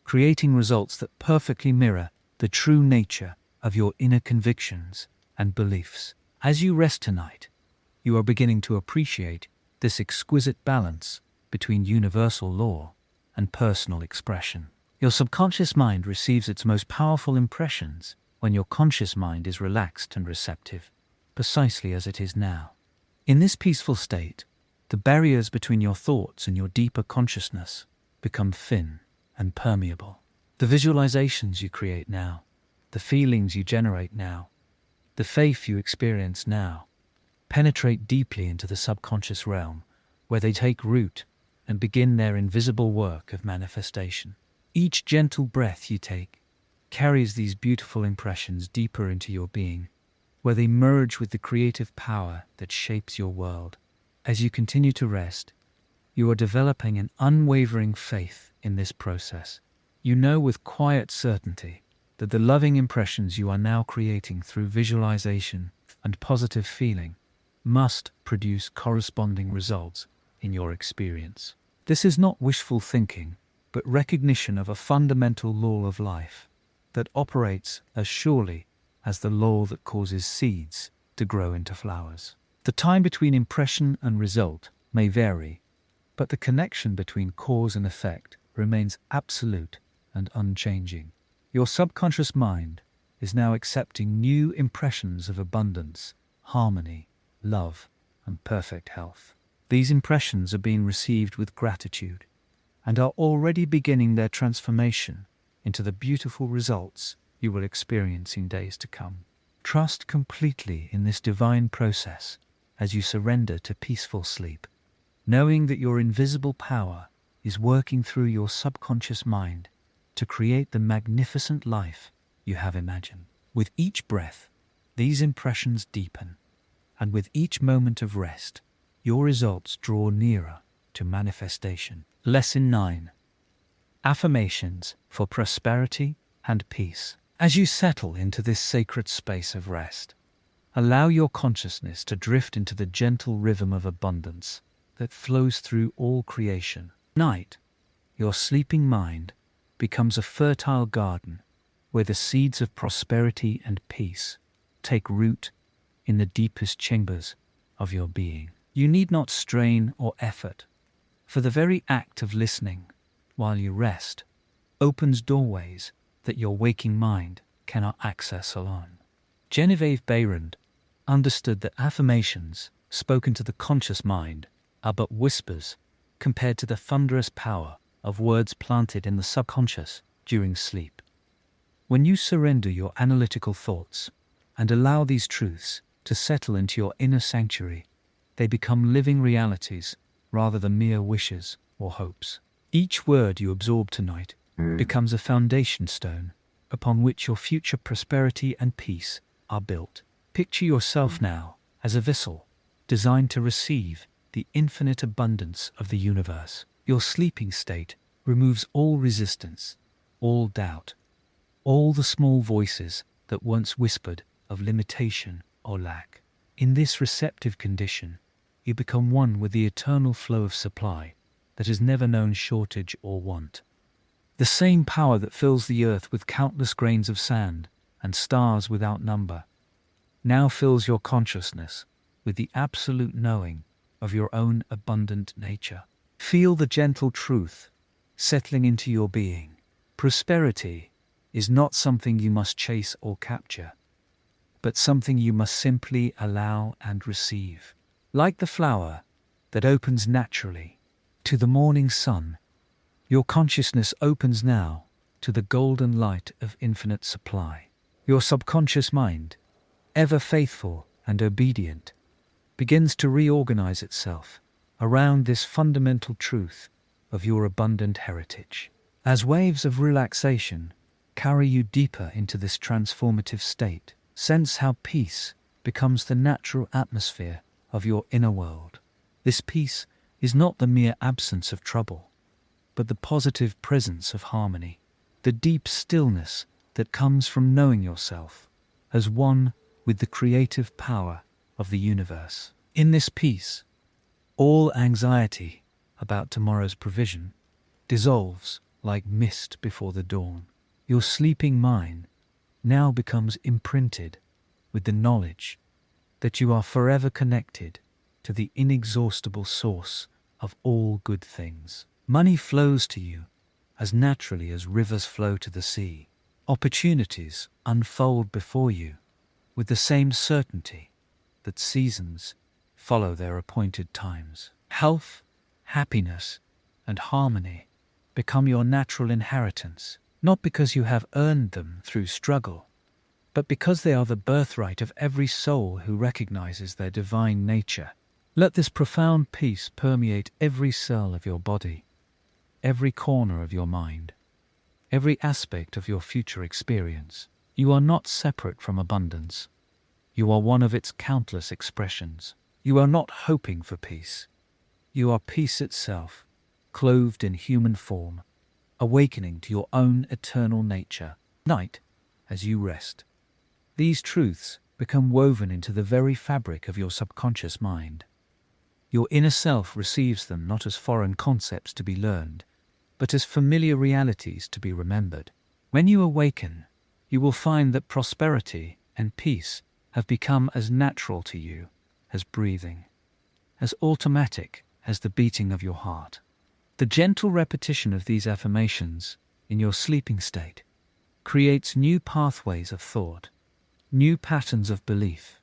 creating results that perfectly mirror the true nature of your inner convictions and beliefs. As you rest tonight, you are beginning to appreciate this exquisite balance between universal law and personal expression. Your subconscious mind receives its most powerful impressions when your conscious mind is relaxed and receptive, precisely as it is now. In this peaceful state, the barriers between your thoughts and your deeper consciousness become thin and permeable. The visualizations you create now, the feelings you generate now, the faith you experience now, penetrate deeply into the subconscious realm, where they take root and begin their invisible work of manifestation. Each gentle breath you take carries these beautiful impressions deeper into your being, where they merge with the creative power that shapes your world. As you continue to rest, you are developing an unwavering faith in this process. You know with quiet certainty that the loving impressions you are now creating through visualization and positive feeling must produce corresponding results in your experience. This is not wishful thinking, but recognition of a fundamental law of life that operates as surely as the law that causes seeds to grow into flowers. The time between impression and result may vary, but the connection between cause and effect remains absolute and unchanging. Your subconscious mind is now accepting new impressions of abundance, harmony, love, and perfect health. These impressions are being received with gratitude and are already beginning their transformation into the beautiful results you will experience in days to come. Trust completely in this divine process as you surrender to peaceful sleep, knowing that your invisible power is working through your subconscious mind to create the magnificent life you have imagined. With each breath, these impressions deepen, and with each moment of rest, your results draw nearer to manifestation. Lesson 9. Affirmations for prosperity and peace. As you settle into this sacred space of rest, allow your consciousness to drift into the gentle rhythm of abundance that flows through all creation. Night, your sleeping mind becomes a fertile garden where the seeds of prosperity and peace take root in the deepest chambers of your being. You need not strain or effort, for the very act of listening while you rest opens doorways that your waking mind cannot access alone. Genevieve Behrend understood that affirmations spoken to the conscious mind are but whispers compared to the thunderous power of words planted in the subconscious during sleep. When you surrender your analytical thoughts and allow these truths to settle into your inner sanctuary, they become living realities rather than mere wishes or hopes. Each word you absorb tonight becomes a foundation stone upon which your future prosperity and peace are built. Picture yourself now as a vessel designed to receive the infinite abundance of the universe. Your sleeping state removes all resistance, all doubt, all the small voices that once whispered of limitation or lack. In this receptive condition, you become one with the eternal flow of supply that has never known shortage or want. The same power that fills the earth with countless grains of sand and stars without number now fills your consciousness with the absolute knowing of your own abundant nature. Feel the gentle truth settling into your being. Prosperity is not something you must chase or capture, but something you must simply allow and receive. Like the flower that opens naturally to the morning sun, your consciousness opens now to the golden light of infinite supply. Your subconscious mind, ever faithful and obedient, begins to reorganize itself around this fundamental truth of your abundant heritage. As waves of relaxation carry you deeper into this transformative state, sense how peace becomes the natural atmosphere of your inner world. This peace is not the mere absence of trouble, but the positive presence of harmony, the deep stillness that comes from knowing yourself as one with the creative power of the universe. In this peace, all anxiety about tomorrow's provision dissolves like mist before the dawn. Your sleeping mind now becomes imprinted with the knowledge that you are forever connected to the inexhaustible source of all good things. Money flows to you as naturally as rivers flow to the sea. Opportunities unfold before you with the same certainty that seasons follow their appointed times. Health, happiness, and harmony become your natural inheritance, not because you have earned them through struggle, but because they are the birthright of every soul who recognizes their divine nature. Let this profound peace permeate every cell of your body, every corner of your mind, every aspect of your future experience. You are not separate from abundance. You are one of its countless expressions. You are not hoping for peace. You are peace itself, clothed in human form, awakening to your own eternal nature. Night, as you rest, these truths become woven into the very fabric of your subconscious mind. Your inner self receives them not as foreign concepts to be learned, but as familiar realities to be remembered. When you awaken, you will find that prosperity and peace have become as natural to you as breathing, as automatic as the beating of your heart. The gentle repetition of these affirmations in your sleeping state creates new pathways of thought, new patterns of belief,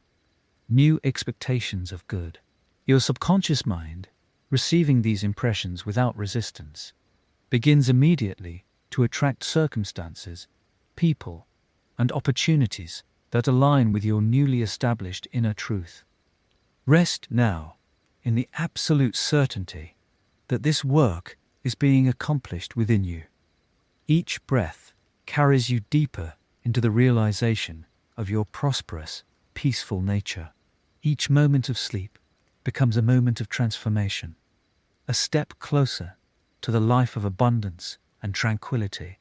new expectations of good. Your subconscious mind, receiving these impressions without resistance, begins immediately to attract circumstances, people, and opportunities that align with your newly established inner truth. Rest now in the absolute certainty that this work is being accomplished within you. Each breath carries you deeper into the realization of your prosperous, peaceful nature. Each moment of sleep becomes a moment of transformation, a step closer to the life of abundance and tranquility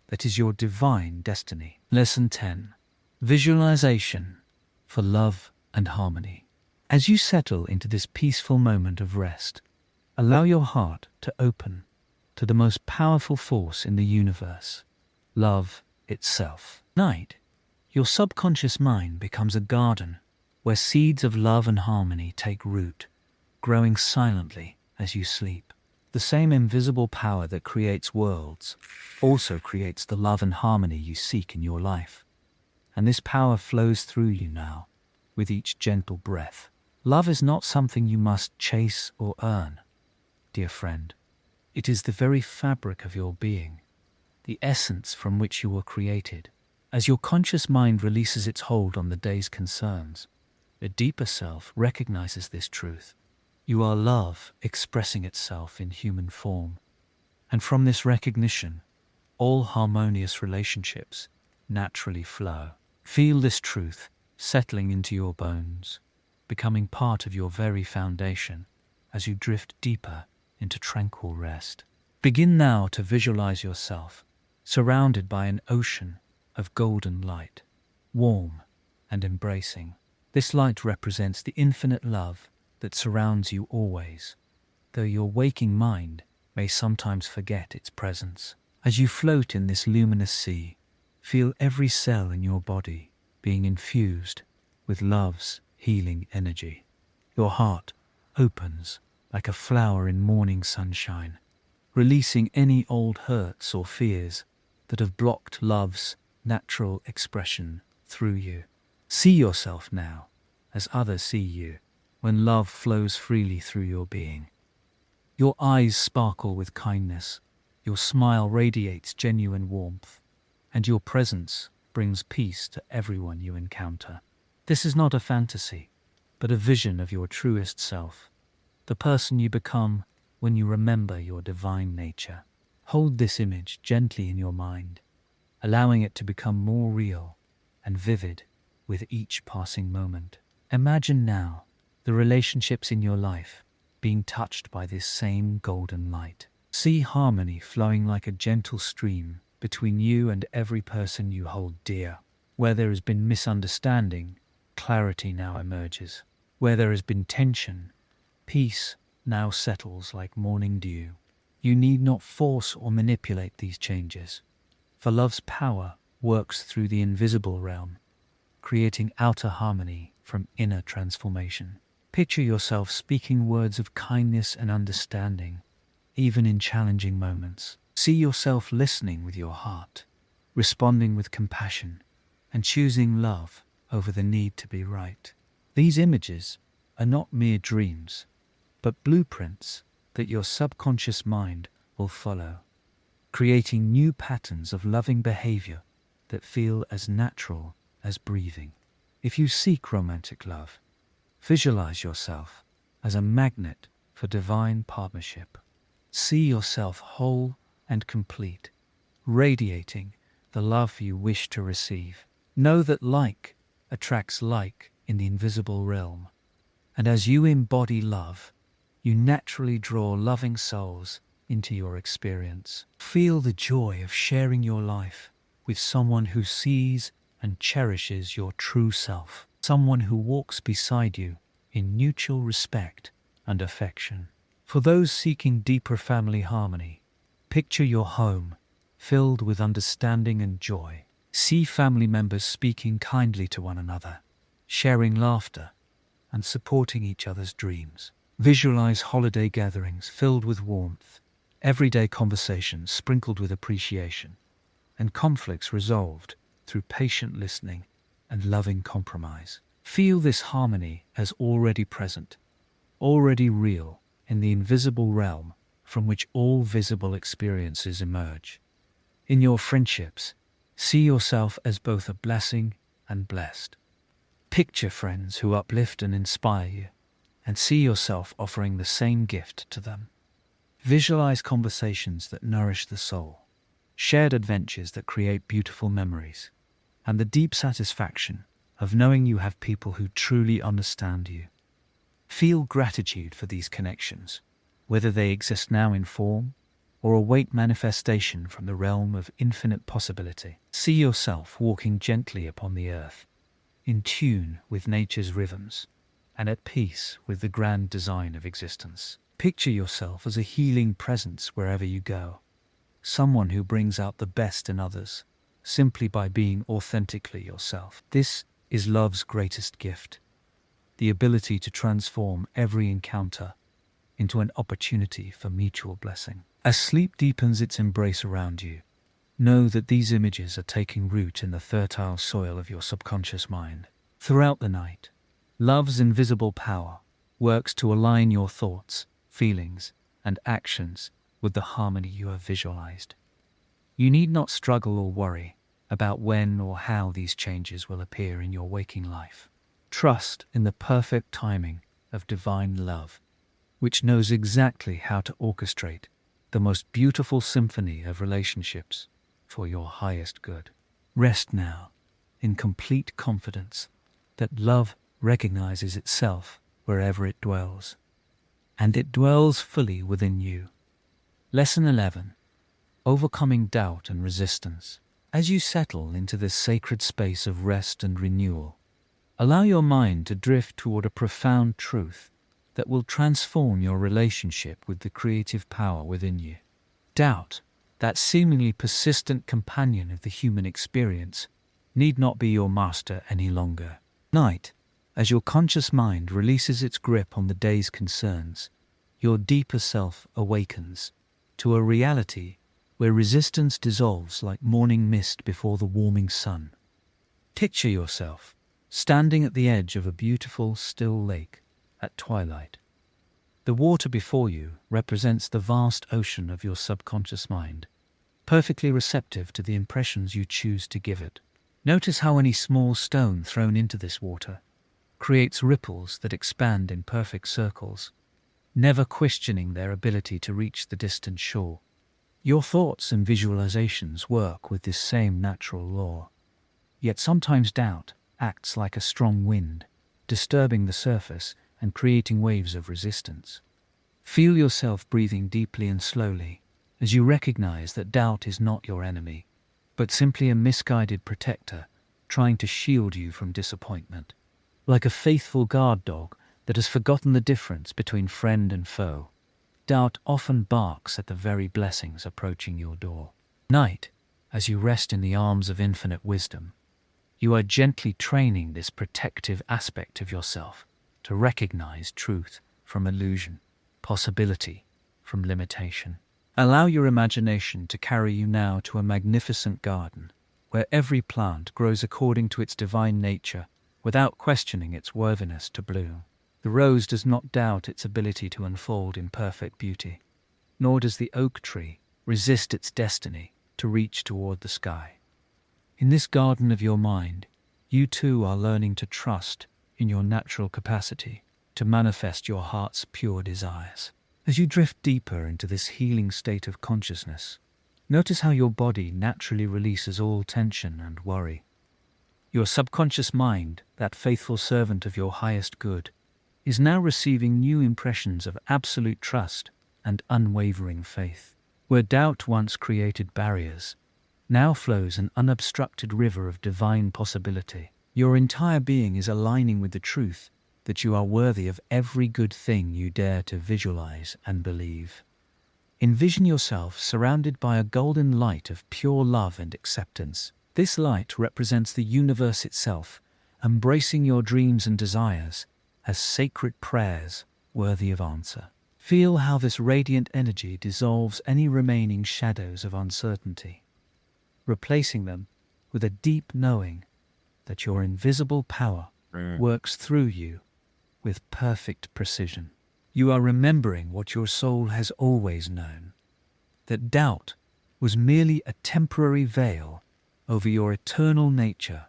that is your divine destiny. Lesson 10. Visualization for love and harmony. As you settle into this peaceful moment of rest, allow your heart to open to the most powerful force in the universe, love itself. Night, your subconscious mind becomes a garden where seeds of love and harmony take root, growing silently as you sleep. The same invisible power that creates worlds also creates the love and harmony you seek in your life. And this power flows through you now with each gentle breath. Love is not something you must chase or earn, dear friend. It is the very fabric of your being, the essence from which you were created. As your conscious mind releases its hold on the day's concerns, the deeper self recognizes this truth. You are love expressing itself in human form. And from this recognition, all harmonious relationships naturally flow. Feel this truth settling into your bones, becoming part of your very foundation as you drift deeper into tranquil rest. Begin now to visualize yourself surrounded by an ocean of golden light, warm and embracing. This light represents the infinite love that surrounds you always, though your waking mind may sometimes forget its presence. As you float in this luminous sea, feel every cell in your body being infused with love's healing energy. Your heart opens like a flower in morning sunshine, releasing any old hurts or fears that have blocked love's natural expression through you. See yourself now as others see you, when love flows freely through your being. Your eyes sparkle with kindness, your smile radiates genuine warmth, and your presence brings peace to everyone you encounter. This is not a fantasy, but a vision of your truest self, the person you become when you remember your divine nature. Hold this image gently in your mind, allowing it to become more real and vivid with each passing moment. Imagine now the relationships in your life being touched by this same golden light. See harmony flowing like a gentle stream between you and every person you hold dear. Where there has been misunderstanding, clarity now emerges. Where there has been tension, peace now settles like morning dew. You need not force or manipulate these changes, for love's power works through the invisible realm, creating outer harmony from inner transformation. Picture yourself speaking words of kindness and understanding, even in challenging moments. See yourself listening with your heart, responding with compassion, and choosing love over the need to be right. These images are not mere dreams, but blueprints that your subconscious mind will follow, creating new patterns of loving behavior that feel as natural as breathing. If you seek romantic love, visualize yourself as a magnet for divine partnership. See yourself whole and complete, radiating the love you wish to receive. Know that like attracts like in the invisible realm, and as you embody love, you naturally draw loving souls into your experience. Feel the joy of sharing your life with someone who sees and cherishes your true self, someone who walks beside you in mutual respect and affection. For those seeking deeper family harmony, picture your home filled with understanding and joy. See family members speaking kindly to one another, sharing laughter, and supporting each other's dreams. Visualize holiday gatherings filled with warmth, everyday conversations sprinkled with appreciation, and conflicts resolved through patient listening and loving compromise. Feel this harmony as already present, already real in the invisible realm from which all visible experiences emerge. In your friendships, see yourself as both a blessing and blessed. Picture friends who uplift and inspire you, and see yourself offering the same gift to them. Visualize conversations that nourish the soul, shared adventures that create beautiful memories, and the deep satisfaction of knowing you have people who truly understand you. Feel gratitude for these connections, whether they exist now in form or await manifestation from the realm of infinite possibility. See yourself walking gently upon the earth, in tune with nature's rhythms, and at peace with the grand design of existence. Picture yourself as a healing presence wherever you go, someone who brings out the best in others, simply by being authentically yourself. This is love's greatest gift, the ability to transform every encounter into an opportunity for mutual blessing. As sleep deepens its embrace around you, know that these images are taking root in the fertile soil of your subconscious mind. Throughout the night, love's invisible power works to align your thoughts, feelings, and actions with the harmony you have visualized. You need not struggle or worry about when or how these changes will appear in your waking life. Trust in the perfect timing of divine love, which knows exactly how to orchestrate the most beautiful symphony of relationships for your highest good. Rest now in complete confidence that love recognizes itself wherever it dwells, and it dwells fully within you. Lesson 11. Overcoming doubt and resistance. As you settle into this sacred space of rest and renewal, allow your mind to drift toward a profound truth that will transform your relationship with the creative power within you. Doubt, that seemingly persistent companion of the human experience, need not be your master any longer. Night, as your conscious mind releases its grip on the day's concerns, your deeper self awakens to a reality where resistance dissolves like morning mist before the warming sun. Picture yourself standing at the edge of a beautiful, still lake at twilight. The water before you represents the vast ocean of your subconscious mind, perfectly receptive to the impressions you choose to give it. Notice how any small stone thrown into this water creates ripples that expand in perfect circles, never questioning their ability to reach the distant shore. Your thoughts and visualizations work with this same natural law, yet sometimes doubt acts like a strong wind, disturbing the surface and creating waves of resistance. Feel yourself breathing deeply and slowly as you recognize that doubt is not your enemy, but simply a misguided protector trying to shield you from disappointment. Like a faithful guard dog that has forgotten the difference between friend and foe, doubt often barks at the very blessings approaching your door. Night, as you rest in the arms of infinite wisdom, you are gently training this protective aspect of yourself to recognize truth from illusion, possibility from limitation. Allow your imagination to carry you now to a magnificent garden where every plant grows according to its divine nature without questioning its worthiness to bloom. The rose does not doubt its ability to unfold in perfect beauty, nor does the oak tree resist its destiny to reach toward the sky. In this garden of your mind, you too are learning to trust in your natural capacity to manifest your heart's pure desires. As you drift deeper into this healing state of consciousness, notice how your body naturally releases all tension and worry. Your subconscious mind, that faithful servant of your highest good, is now receiving new impressions of absolute trust and unwavering faith. Where doubt once created barriers, now flows an unobstructed river of divine possibility. Your entire being is aligning with the truth that you are worthy of every good thing you dare to visualize and believe. Envision yourself surrounded by a golden light of pure love and acceptance. This light represents the universe itself, embracing your dreams and desires as sacred prayers worthy of answer. Feel how this radiant energy dissolves any remaining shadows of uncertainty, replacing them with a deep knowing that your invisible power works through you with perfect precision. You are remembering what your soul has always known, that doubt was merely a temporary veil over your eternal nature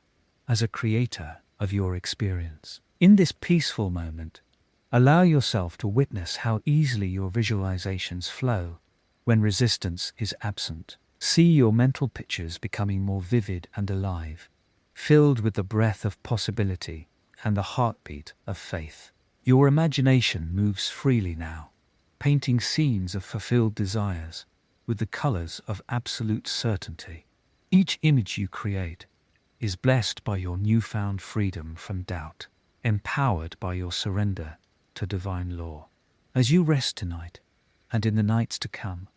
as a creator of your experience. In this peaceful moment, allow yourself to witness how easily your visualizations flow when resistance is absent. See your mental pictures becoming more vivid and alive, filled with the breath of possibility and the heartbeat of faith. Your imagination moves freely now, painting scenes of fulfilled desires with the colors of absolute certainty. Each image you create is blessed by your newfound freedom from doubt, empowered by your surrender to divine law. As you rest tonight and in the nights to come,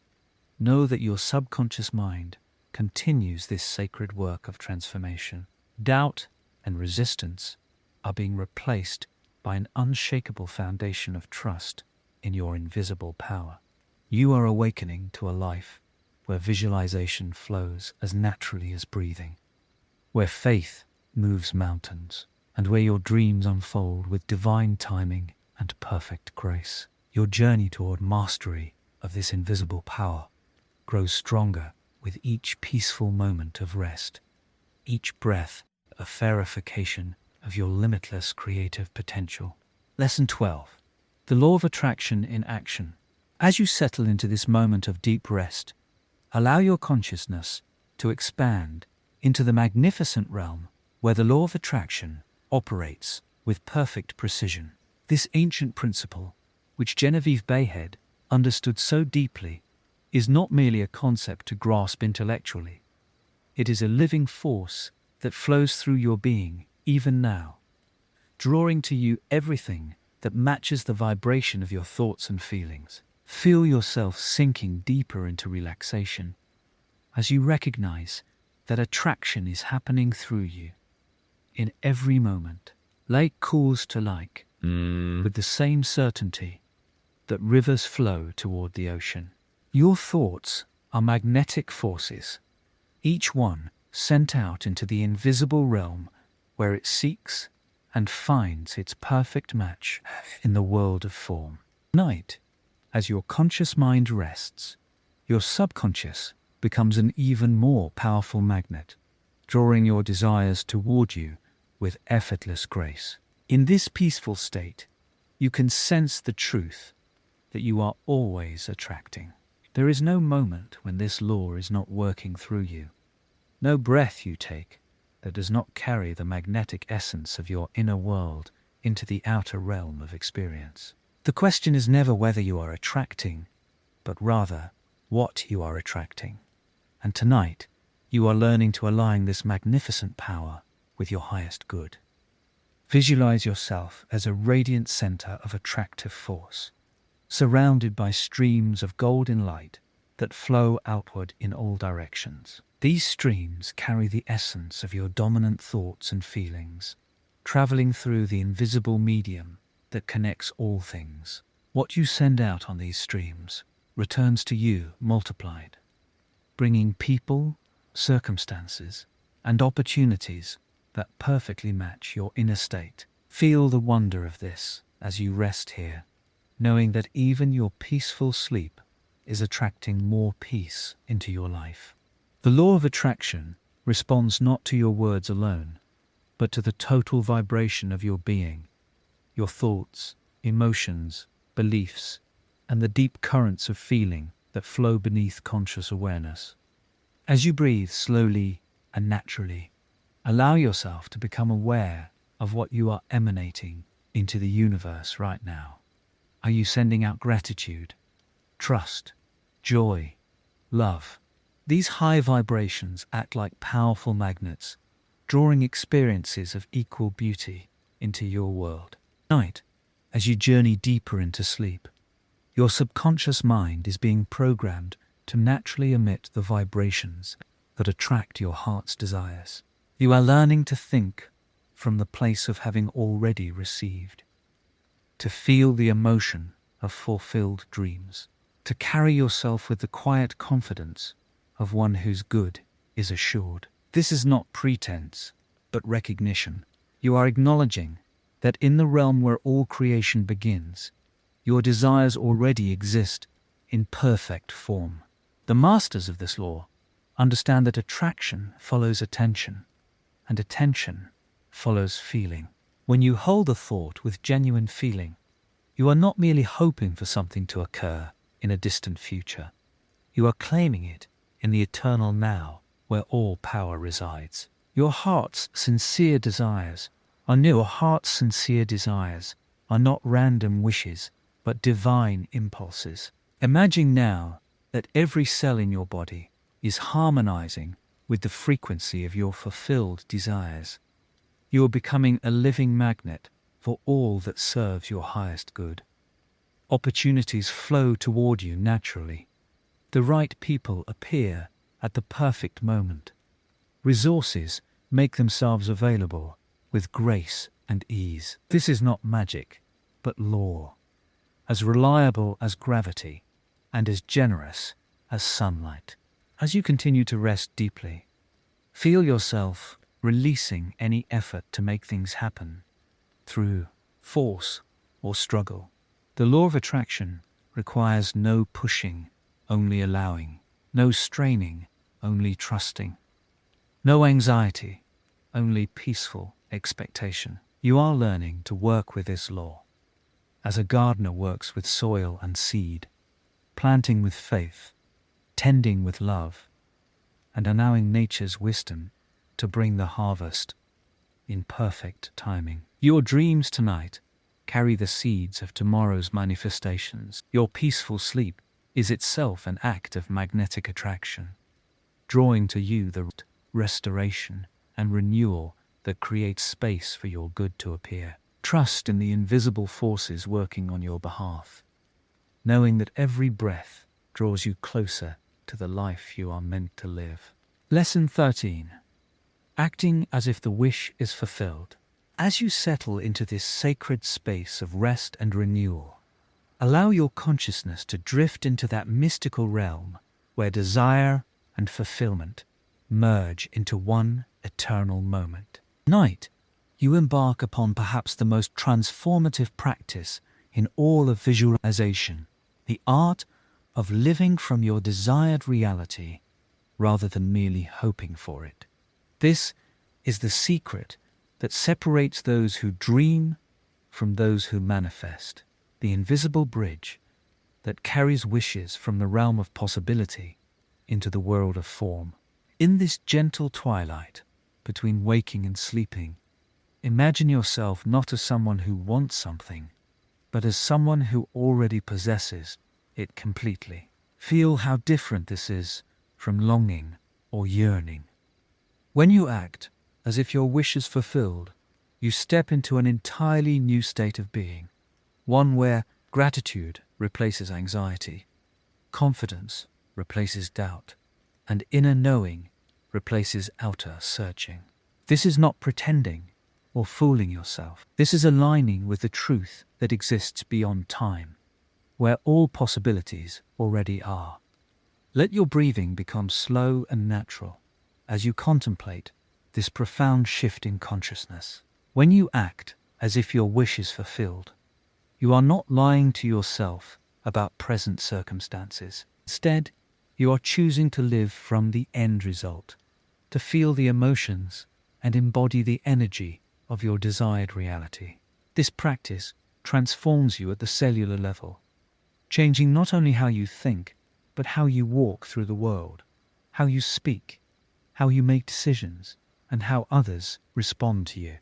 know that your subconscious mind continues this sacred work of transformation. Doubt and resistance are being replaced by an unshakable foundation of trust in your invisible power. You are awakening to a life where visualization flows as naturally as breathing, where faith moves mountains, and where your dreams unfold with divine timing and perfect grace. Your journey toward mastery of this invisible power grows stronger with each peaceful moment of rest, each breath a verification of your limitless creative potential. Lesson 12. The law of attraction in action. As you settle into this moment of deep rest, allow your consciousness to expand into the magnificent realm where the law of attraction operates with perfect precision. This ancient principle, which Genevieve Behrend understood so deeply, is not merely a concept to grasp intellectually. It is a living force that flows through your being even now, drawing to you everything that matches the vibration of your thoughts and feelings. Feel yourself sinking deeper into relaxation as you recognize that attraction is happening through you in every moment. Like cools to like, with the same certainty that rivers flow toward the ocean. Your thoughts are magnetic forces, each one sent out into the invisible realm where it seeks and finds its perfect match in the world of form. Tonight, as your conscious mind rests, your subconscious becomes an even more powerful magnet, drawing your desires toward you with effortless grace. In this peaceful state, you can sense the truth that you are always attracting. There is no moment when this law is not working through you, no breath you take that does not carry the magnetic essence of your inner world into the outer realm of experience. The question is never whether you are attracting, but rather what you are attracting. And tonight, you are learning to align this magnificent power with your highest good. Visualize yourself as a radiant center of attractive force, surrounded by streams of golden light that flow outward in all directions. These streams carry the essence of your dominant thoughts and feelings, traveling through the invisible medium that connects all things. What you send out on these streams returns to you multiplied, bringing people, circumstances, and opportunities that perfectly match your inner state. Feel the wonder of this as you rest here, knowing that even your peaceful sleep is attracting more peace into your life. The law of attraction responds not to your words alone, but to the total vibration of your being, your thoughts, emotions, beliefs, and the deep currents of feeling that flow beneath conscious awareness. As you breathe slowly and naturally, allow yourself to become aware of what you are emanating into the universe right now. Are you sending out gratitude, trust, joy, love? These high vibrations act like powerful magnets, drawing experiences of equal beauty into your world. Tonight, as you journey deeper into sleep, your subconscious mind is being programmed to naturally emit the vibrations that attract your heart's desires. You are learning to think from the place of having already received, to feel the emotion of fulfilled dreams, to carry yourself with the quiet confidence of one whose good is assured. This is not pretense, but recognition. You are acknowledging that in the realm where all creation begins, your desires already exist in perfect form. The masters of this law understand that attraction follows attention, and attention follows feeling. When you hold a thought with genuine feeling, you are not merely hoping for something to occur in a distant future. You are claiming it in the eternal now, where all power resides. Your heart's sincere desires are not random wishes, but divine impulses. Imagine now that every cell in your body is harmonizing with the frequency of your fulfilled desires. You are becoming a living magnet for all that serves your highest good. Opportunities flow toward you naturally. The right people appear at the perfect moment. Resources make themselves available with grace and ease. This is not magic, but law, as reliable as gravity and as generous as sunlight. As you continue to rest deeply, feel yourself releasing any effort to make things happen through force or struggle. The law of attraction requires no pushing, only allowing, no straining, only trusting, no anxiety, only peaceful expectation. You are learning to work with this law, as a gardener works with soil and seed, planting with faith, tending with love, and allowing nature's wisdom to bring the harvest in perfect timing. Your dreams tonight carry the seeds of tomorrow's manifestations. Your peaceful sleep is itself an act of magnetic attraction, drawing to you the restoration and renewal that creates space for your good to appear. Trust in the invisible forces working on your behalf, knowing that every breath draws you closer to the life you are meant to live. Lesson 13. Acting as if the wish is fulfilled. As you settle into this sacred space of rest and renewal, allow your consciousness to drift into that mystical realm where desire and fulfillment merge into one eternal moment. Tonight, you embark upon perhaps the most transformative practice in all of visualization, the art of living from your desired reality rather than merely hoping for it. This is the secret that separates those who dream from those who manifest, the invisible bridge that carries wishes from the realm of possibility into the world of form. In this gentle twilight between waking and sleeping, imagine yourself not as someone who wants something, but as someone who already possesses it completely. Feel how different this is from longing or yearning. When you act as if your wish is fulfilled, you step into an entirely new state of being, one where gratitude replaces anxiety, confidence replaces doubt, and inner knowing replaces outer searching. This is not pretending or fooling yourself. This is aligning with the truth that exists beyond time, where all possibilities already are. Let your breathing become slow and natural as you contemplate this profound shift in consciousness. When you act as if your wish is fulfilled, you are not lying to yourself about present circumstances. Instead, you are choosing to live from the end result, to feel the emotions and embody the energy of your desired reality. This practice transforms you at the cellular level, changing not only how you think, but how you walk through the world, how you speak, how you make decisions, and how others respond to you.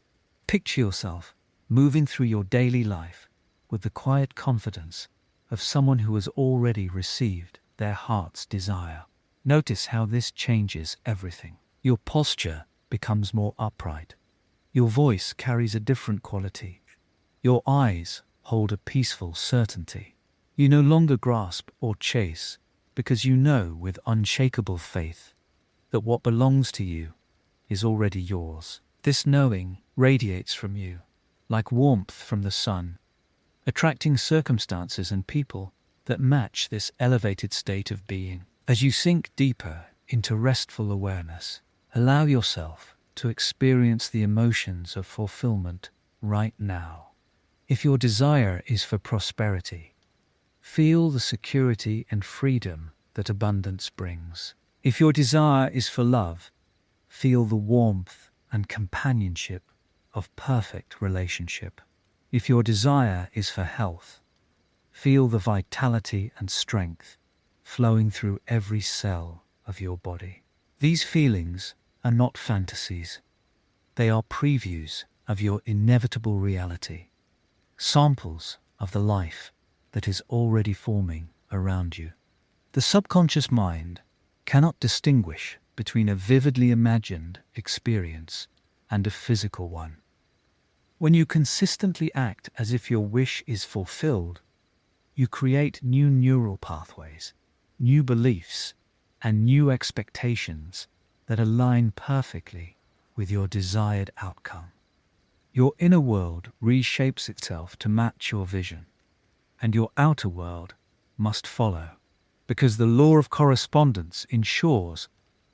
Picture yourself moving through your daily life with the quiet confidence of someone who has already received their heart's desire. Notice how this changes everything. Your posture becomes more upright. Your voice carries a different quality. Your eyes hold a peaceful certainty. You no longer grasp or chase because you know with unshakable faith that what belongs to you is already yours. This knowing radiates from you like warmth from the sun, attracting circumstances and people that match this elevated state of being. As you sink deeper into restful awareness, allow yourself to experience the emotions of fulfillment right now. If your desire is for prosperity, feel the security and freedom that abundance brings. If your desire is for love, feel the warmth and companionship of perfect relationship. If your desire is for health, feel the vitality and strength flowing through every cell of your body. These feelings are not fantasies. They are previews of your inevitable reality, samples of the life that is already forming around you. The subconscious mind cannot distinguish between a vividly imagined experience and a physical one. When you consistently act as if your wish is fulfilled, you create new neural pathways, new beliefs, and new expectations that align perfectly with your desired outcome. Your inner world reshapes itself to match your vision, and your outer world must follow, because the law of correspondence ensures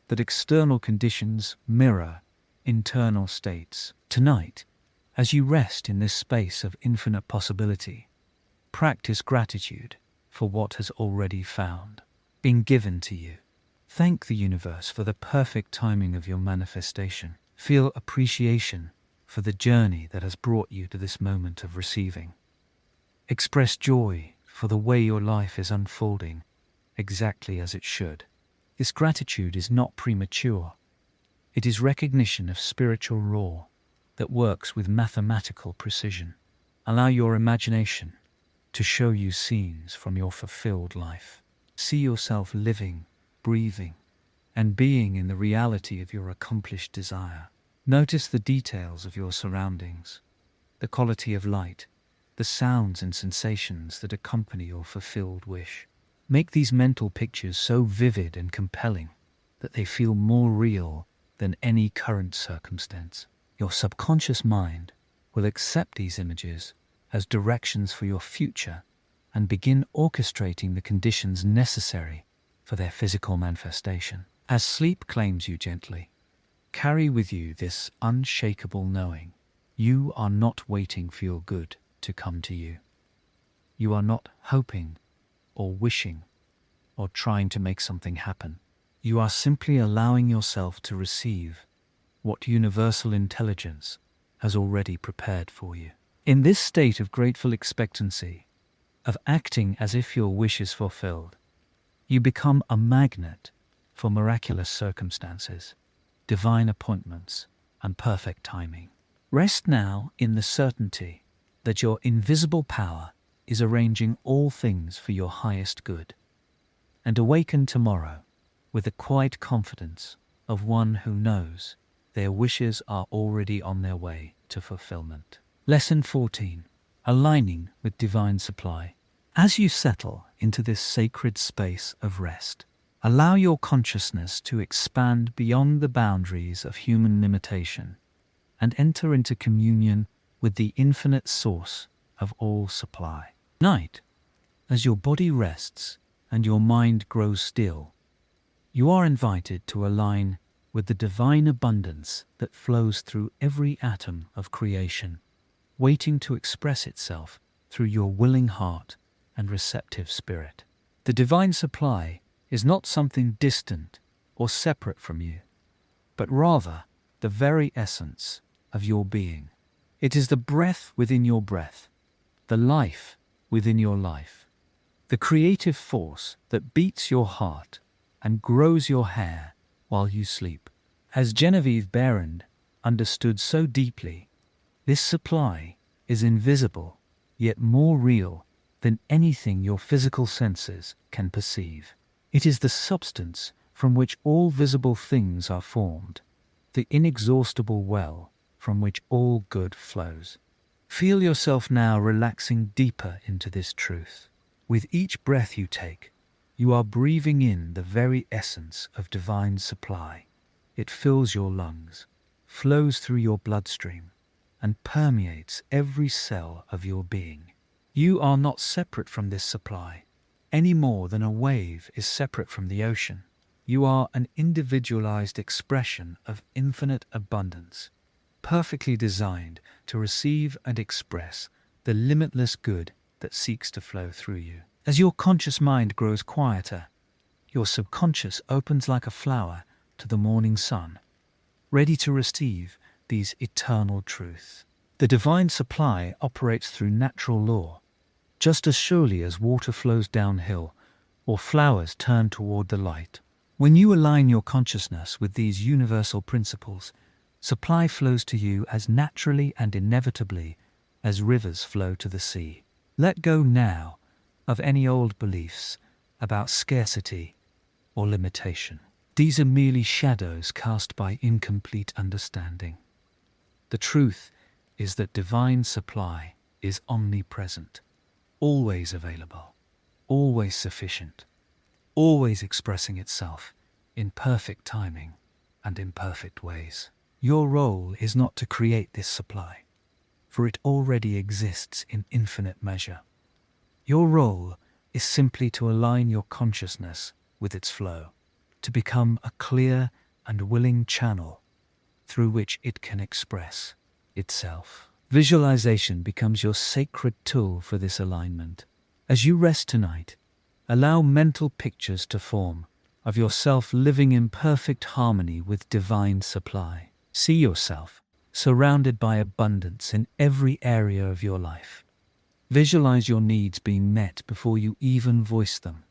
that external conditions mirror internal states. Tonight, as you rest in this space of infinite possibility, practice gratitude. for what has already been given to you. Thank the universe for the perfect timing of your manifestation. Feel appreciation for the journey that has brought you to this moment of receiving. Express joy for the way your life is unfolding exactly as it should. This gratitude is not premature. It is recognition of spiritual law that works with mathematical precision. Allow your imagination to show you scenes from your fulfilled life. See yourself living, breathing, and being in the reality of your accomplished desire. Notice the details of your surroundings, the quality of light, the sounds and sensations that accompany your fulfilled wish. Make these mental pictures so vivid and compelling that they feel more real than any current circumstance. Your subconscious mind will accept these images as directions for your future and begin orchestrating the conditions necessary for their physical manifestation. As sleep claims you gently, carry with you this unshakable knowing. You are not waiting for your good to come to you. You are not hoping or wishing or trying to make something happen. You are simply allowing yourself to receive what universal intelligence has already prepared for you. In this state of grateful expectancy, of acting as if your wish is fulfilled, you become a magnet for miraculous circumstances, divine appointments, and perfect timing. Rest now in the certainty that your invisible power is arranging all things for your highest good, and awaken tomorrow with the quiet confidence of one who knows their wishes are already on their way to fulfillment. Lesson 14. Aligning with divine supply. As you settle into this sacred space of rest, allow your consciousness to expand beyond the boundaries of human limitation and enter into communion with the infinite source of all supply. Night, as your body rests and your mind grows still, you are invited to align with the divine abundance that flows through every atom of creation, waiting to express itself through your willing heart and receptive spirit. The divine supply is not something distant or separate from you, but rather the very essence of your being. It is the breath within your breath, the life within your life, the creative force that beats your heart and grows your hair while you sleep. As Genevieve Behrend understood so deeply, this supply is invisible, yet more real than anything your physical senses can perceive. It is the substance from which all visible things are formed, the inexhaustible well from which all good flows. Feel yourself now relaxing deeper into this truth. With each breath you take, you are breathing in the very essence of divine supply. It fills your lungs, flows through your bloodstream, and permeates every cell of your being. You are not separate from this supply, any more than a wave is separate from the ocean. You are an individualized expression of infinite abundance, perfectly designed to receive and express the limitless good that seeks to flow through you. As your conscious mind grows quieter, your subconscious opens like a flower to the morning sun, ready to receive these eternal truths. The divine supply operates through natural law, just as surely as water flows downhill or flowers turn toward the light. When you align your consciousness with these universal principles, supply flows to you as naturally and inevitably as rivers flow to the sea. Let go now of any old beliefs about scarcity or limitation. These are merely shadows cast by incomplete understanding. The truth is that divine supply is omnipresent, always available, always sufficient, always expressing itself in perfect timing and in perfect ways. Your role is not to create this supply, for it already exists in infinite measure. Your role is simply to align your consciousness with its flow, to become a clear and willing channel through which it can express itself. Visualization becomes your sacred tool for this alignment. As you rest tonight, allow mental pictures to form of yourself living in perfect harmony with divine supply. See yourself surrounded by abundance in every area of your life. Visualize your needs being met before you even voice them,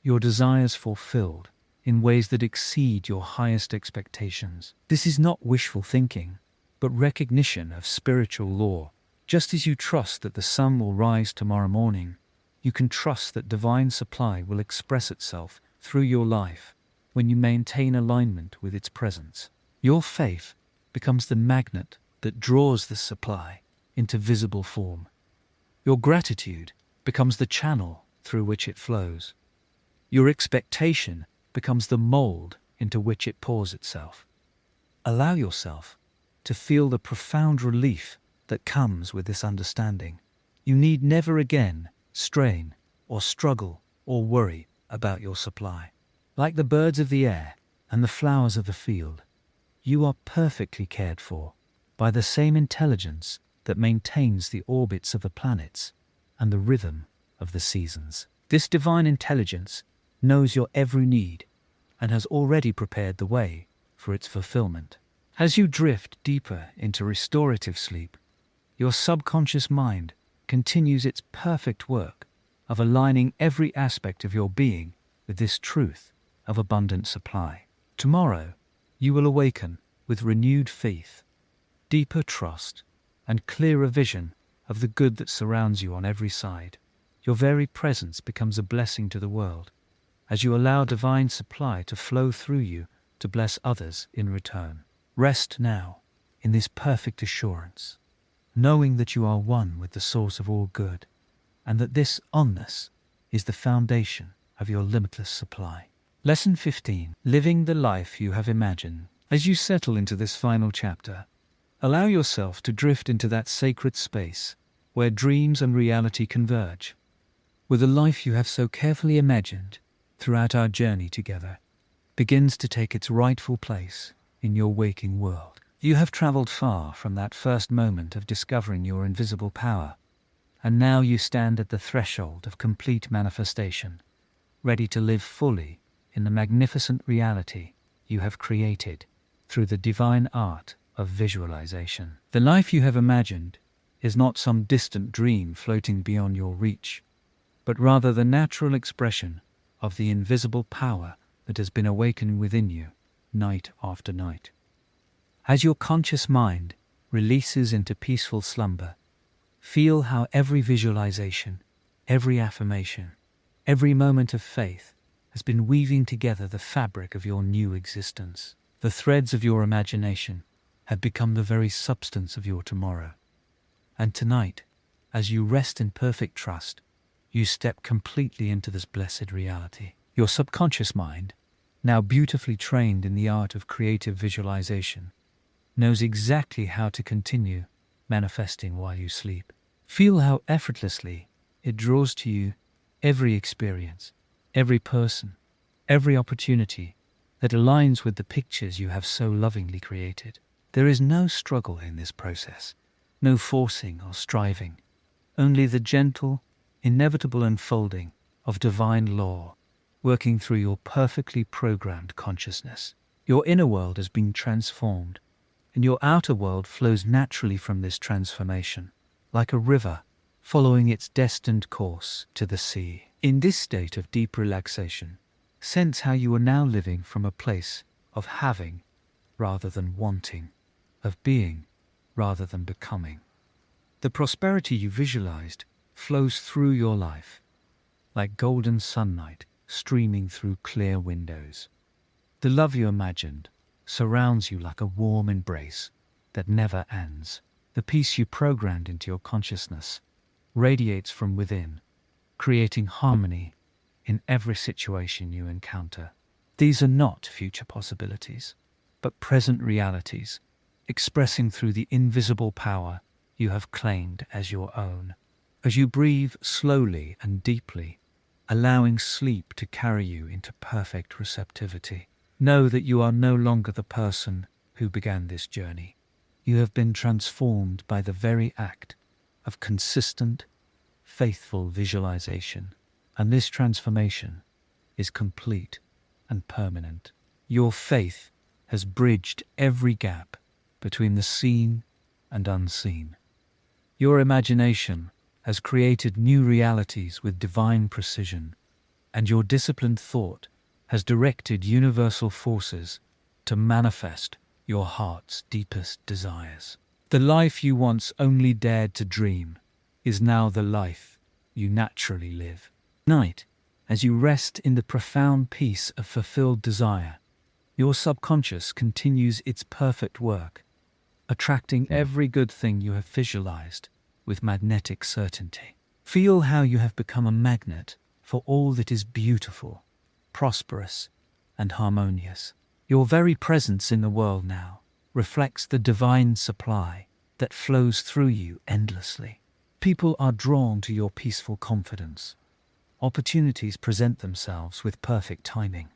your desires fulfilled in ways that exceed your highest expectations. This is not wishful thinking, but recognition of spiritual law. Just as you trust that the sun will rise tomorrow morning, you can trust that divine supply will express itself through your life when you maintain alignment with its presence. Your faith becomes the magnet that draws the supply into visible form. Your gratitude becomes the channel through which it flows. Your expectation becomes the mold into which it pours itself. Allow yourself to feel the profound relief that comes with this understanding. You need never again strain or struggle or worry about your supply. Like the birds of the air and the flowers of the field, you are perfectly cared for by the same intelligence that maintains the orbits of the planets and the rhythm of the seasons. This divine intelligence knows your every need and has already prepared the way for its fulfillment. As you drift deeper into restorative sleep, your subconscious mind continues its perfect work of aligning every aspect of your being with this truth of abundant supply. Tomorrow, you will awaken with renewed faith, deeper trust, and clearer vision of the good that surrounds you on every side. Your very presence becomes a blessing to the world, as you allow divine supply to flow through you to bless others in return. Rest now in this perfect assurance, knowing that you are one with the source of all good, and that this onness is the foundation of your limitless supply. Lesson 15. Living the life you have imagined. As you settle into this final chapter, allow yourself to drift into that sacred space where dreams and reality converge. With the life you have so carefully imagined throughout our journey together, begins to take its rightful place in your waking world. You have traveled far from that first moment of discovering your invisible power, and now you stand at the threshold of complete manifestation, ready to live fully in the magnificent reality you have created through the divine art of visualization. The life you have imagined is not some distant dream floating beyond your reach, but rather the natural expression of the invisible power that has been awakening within you night after night. As your conscious mind releases into peaceful slumber, feel how every visualization, every affirmation, every moment of faith has been weaving together the fabric of your new existence. The threads of your imagination have become the very substance of your tomorrow. And tonight, as you rest in perfect trust, you step completely into this blessed reality. Your subconscious mind, now beautifully trained in the art of creative visualization, knows exactly how to continue manifesting while you sleep. Feel how effortlessly it draws to you every experience, every person, every opportunity that aligns with the pictures you have so lovingly created. There is no struggle in this process, no forcing or striving, only the gentle, inevitable unfolding of divine law working through your perfectly programmed consciousness. Your inner world has been transformed, and your outer world flows naturally from this transformation, like a river following its destined course to the sea. In this state of deep relaxation, sense how you are now living from a place of having rather than wanting, of being rather than becoming. The prosperity you visualized flows through your life, like golden sunlight streaming through clear windows. The love you imagined surrounds you like a warm embrace that never ends. The peace you programmed into your consciousness radiates from within, creating harmony in every situation you encounter. These are not future possibilities, but present realities, expressing through the invisible power you have claimed as your own. As you breathe slowly and deeply, allowing sleep to carry you into perfect receptivity, know that you are no longer the person who began this journey. You have been transformed by the very act of consistent, faithful visualization, and this transformation is complete and permanent. Your faith has bridged every gap between the seen and unseen. Your imagination has created new realities with divine precision, and your disciplined thought has directed universal forces to manifest your heart's deepest desires. The life you once only dared to dream is now the life you naturally live. Night, as you rest in the profound peace of fulfilled desire, your subconscious continues its perfect work, attracting every good thing you have visualized with magnetic certainty. Feel how you have become a magnet for all that is beautiful, prosperous, and harmonious. Your very presence in the world now reflects the divine supply that flows through you endlessly. People are drawn to your peaceful confidence. Opportunities present themselves with perfect timing,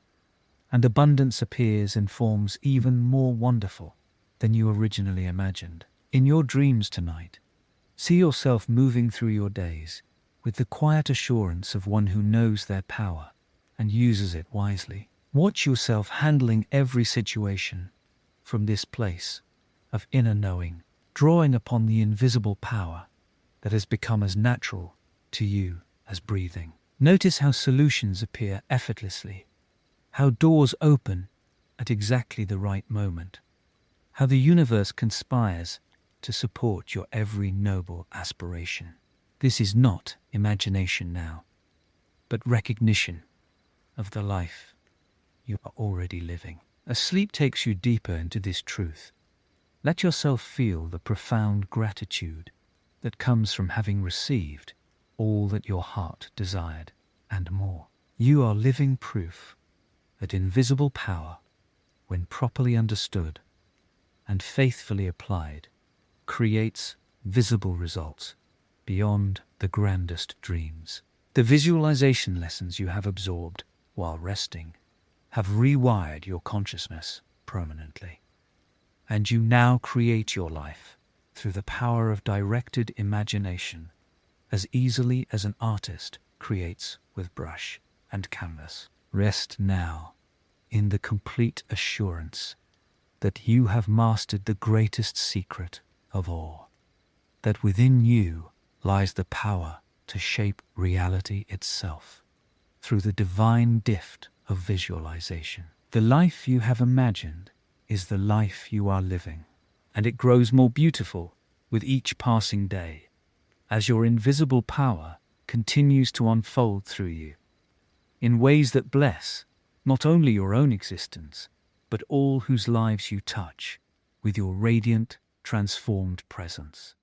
and abundance appears in forms even more wonderful than you originally imagined. In your dreams tonight, see yourself moving through your days with the quiet assurance of one who knows their power and uses it wisely. Watch yourself handling every situation from this place of inner knowing, drawing upon the invisible power that has become as natural to you as breathing. Notice how solutions appear effortlessly, how doors open at exactly the right moment, how the universe conspires to support your every noble aspiration. This is not imagination now, but recognition of the life you are already living. As sleep takes you deeper into this truth, let yourself feel the profound gratitude that comes from having received all that your heart desired and more. You are living proof that invisible power, when properly understood and faithfully applied, creates visible results beyond the grandest dreams. The visualization lessons you have absorbed while resting have rewired your consciousness permanently, and you now create your life through the power of directed imagination as easily as an artist creates with brush and canvas. Rest now in the complete assurance that you have mastered the greatest secret of all, that within you lies the power to shape reality itself through the divine gift of visualization. The life you have imagined is the life you are living, and it grows more beautiful with each passing day as your invisible power continues to unfold through you in ways that bless not only your own existence, but all whose lives you touch with your radiant, transformed presence.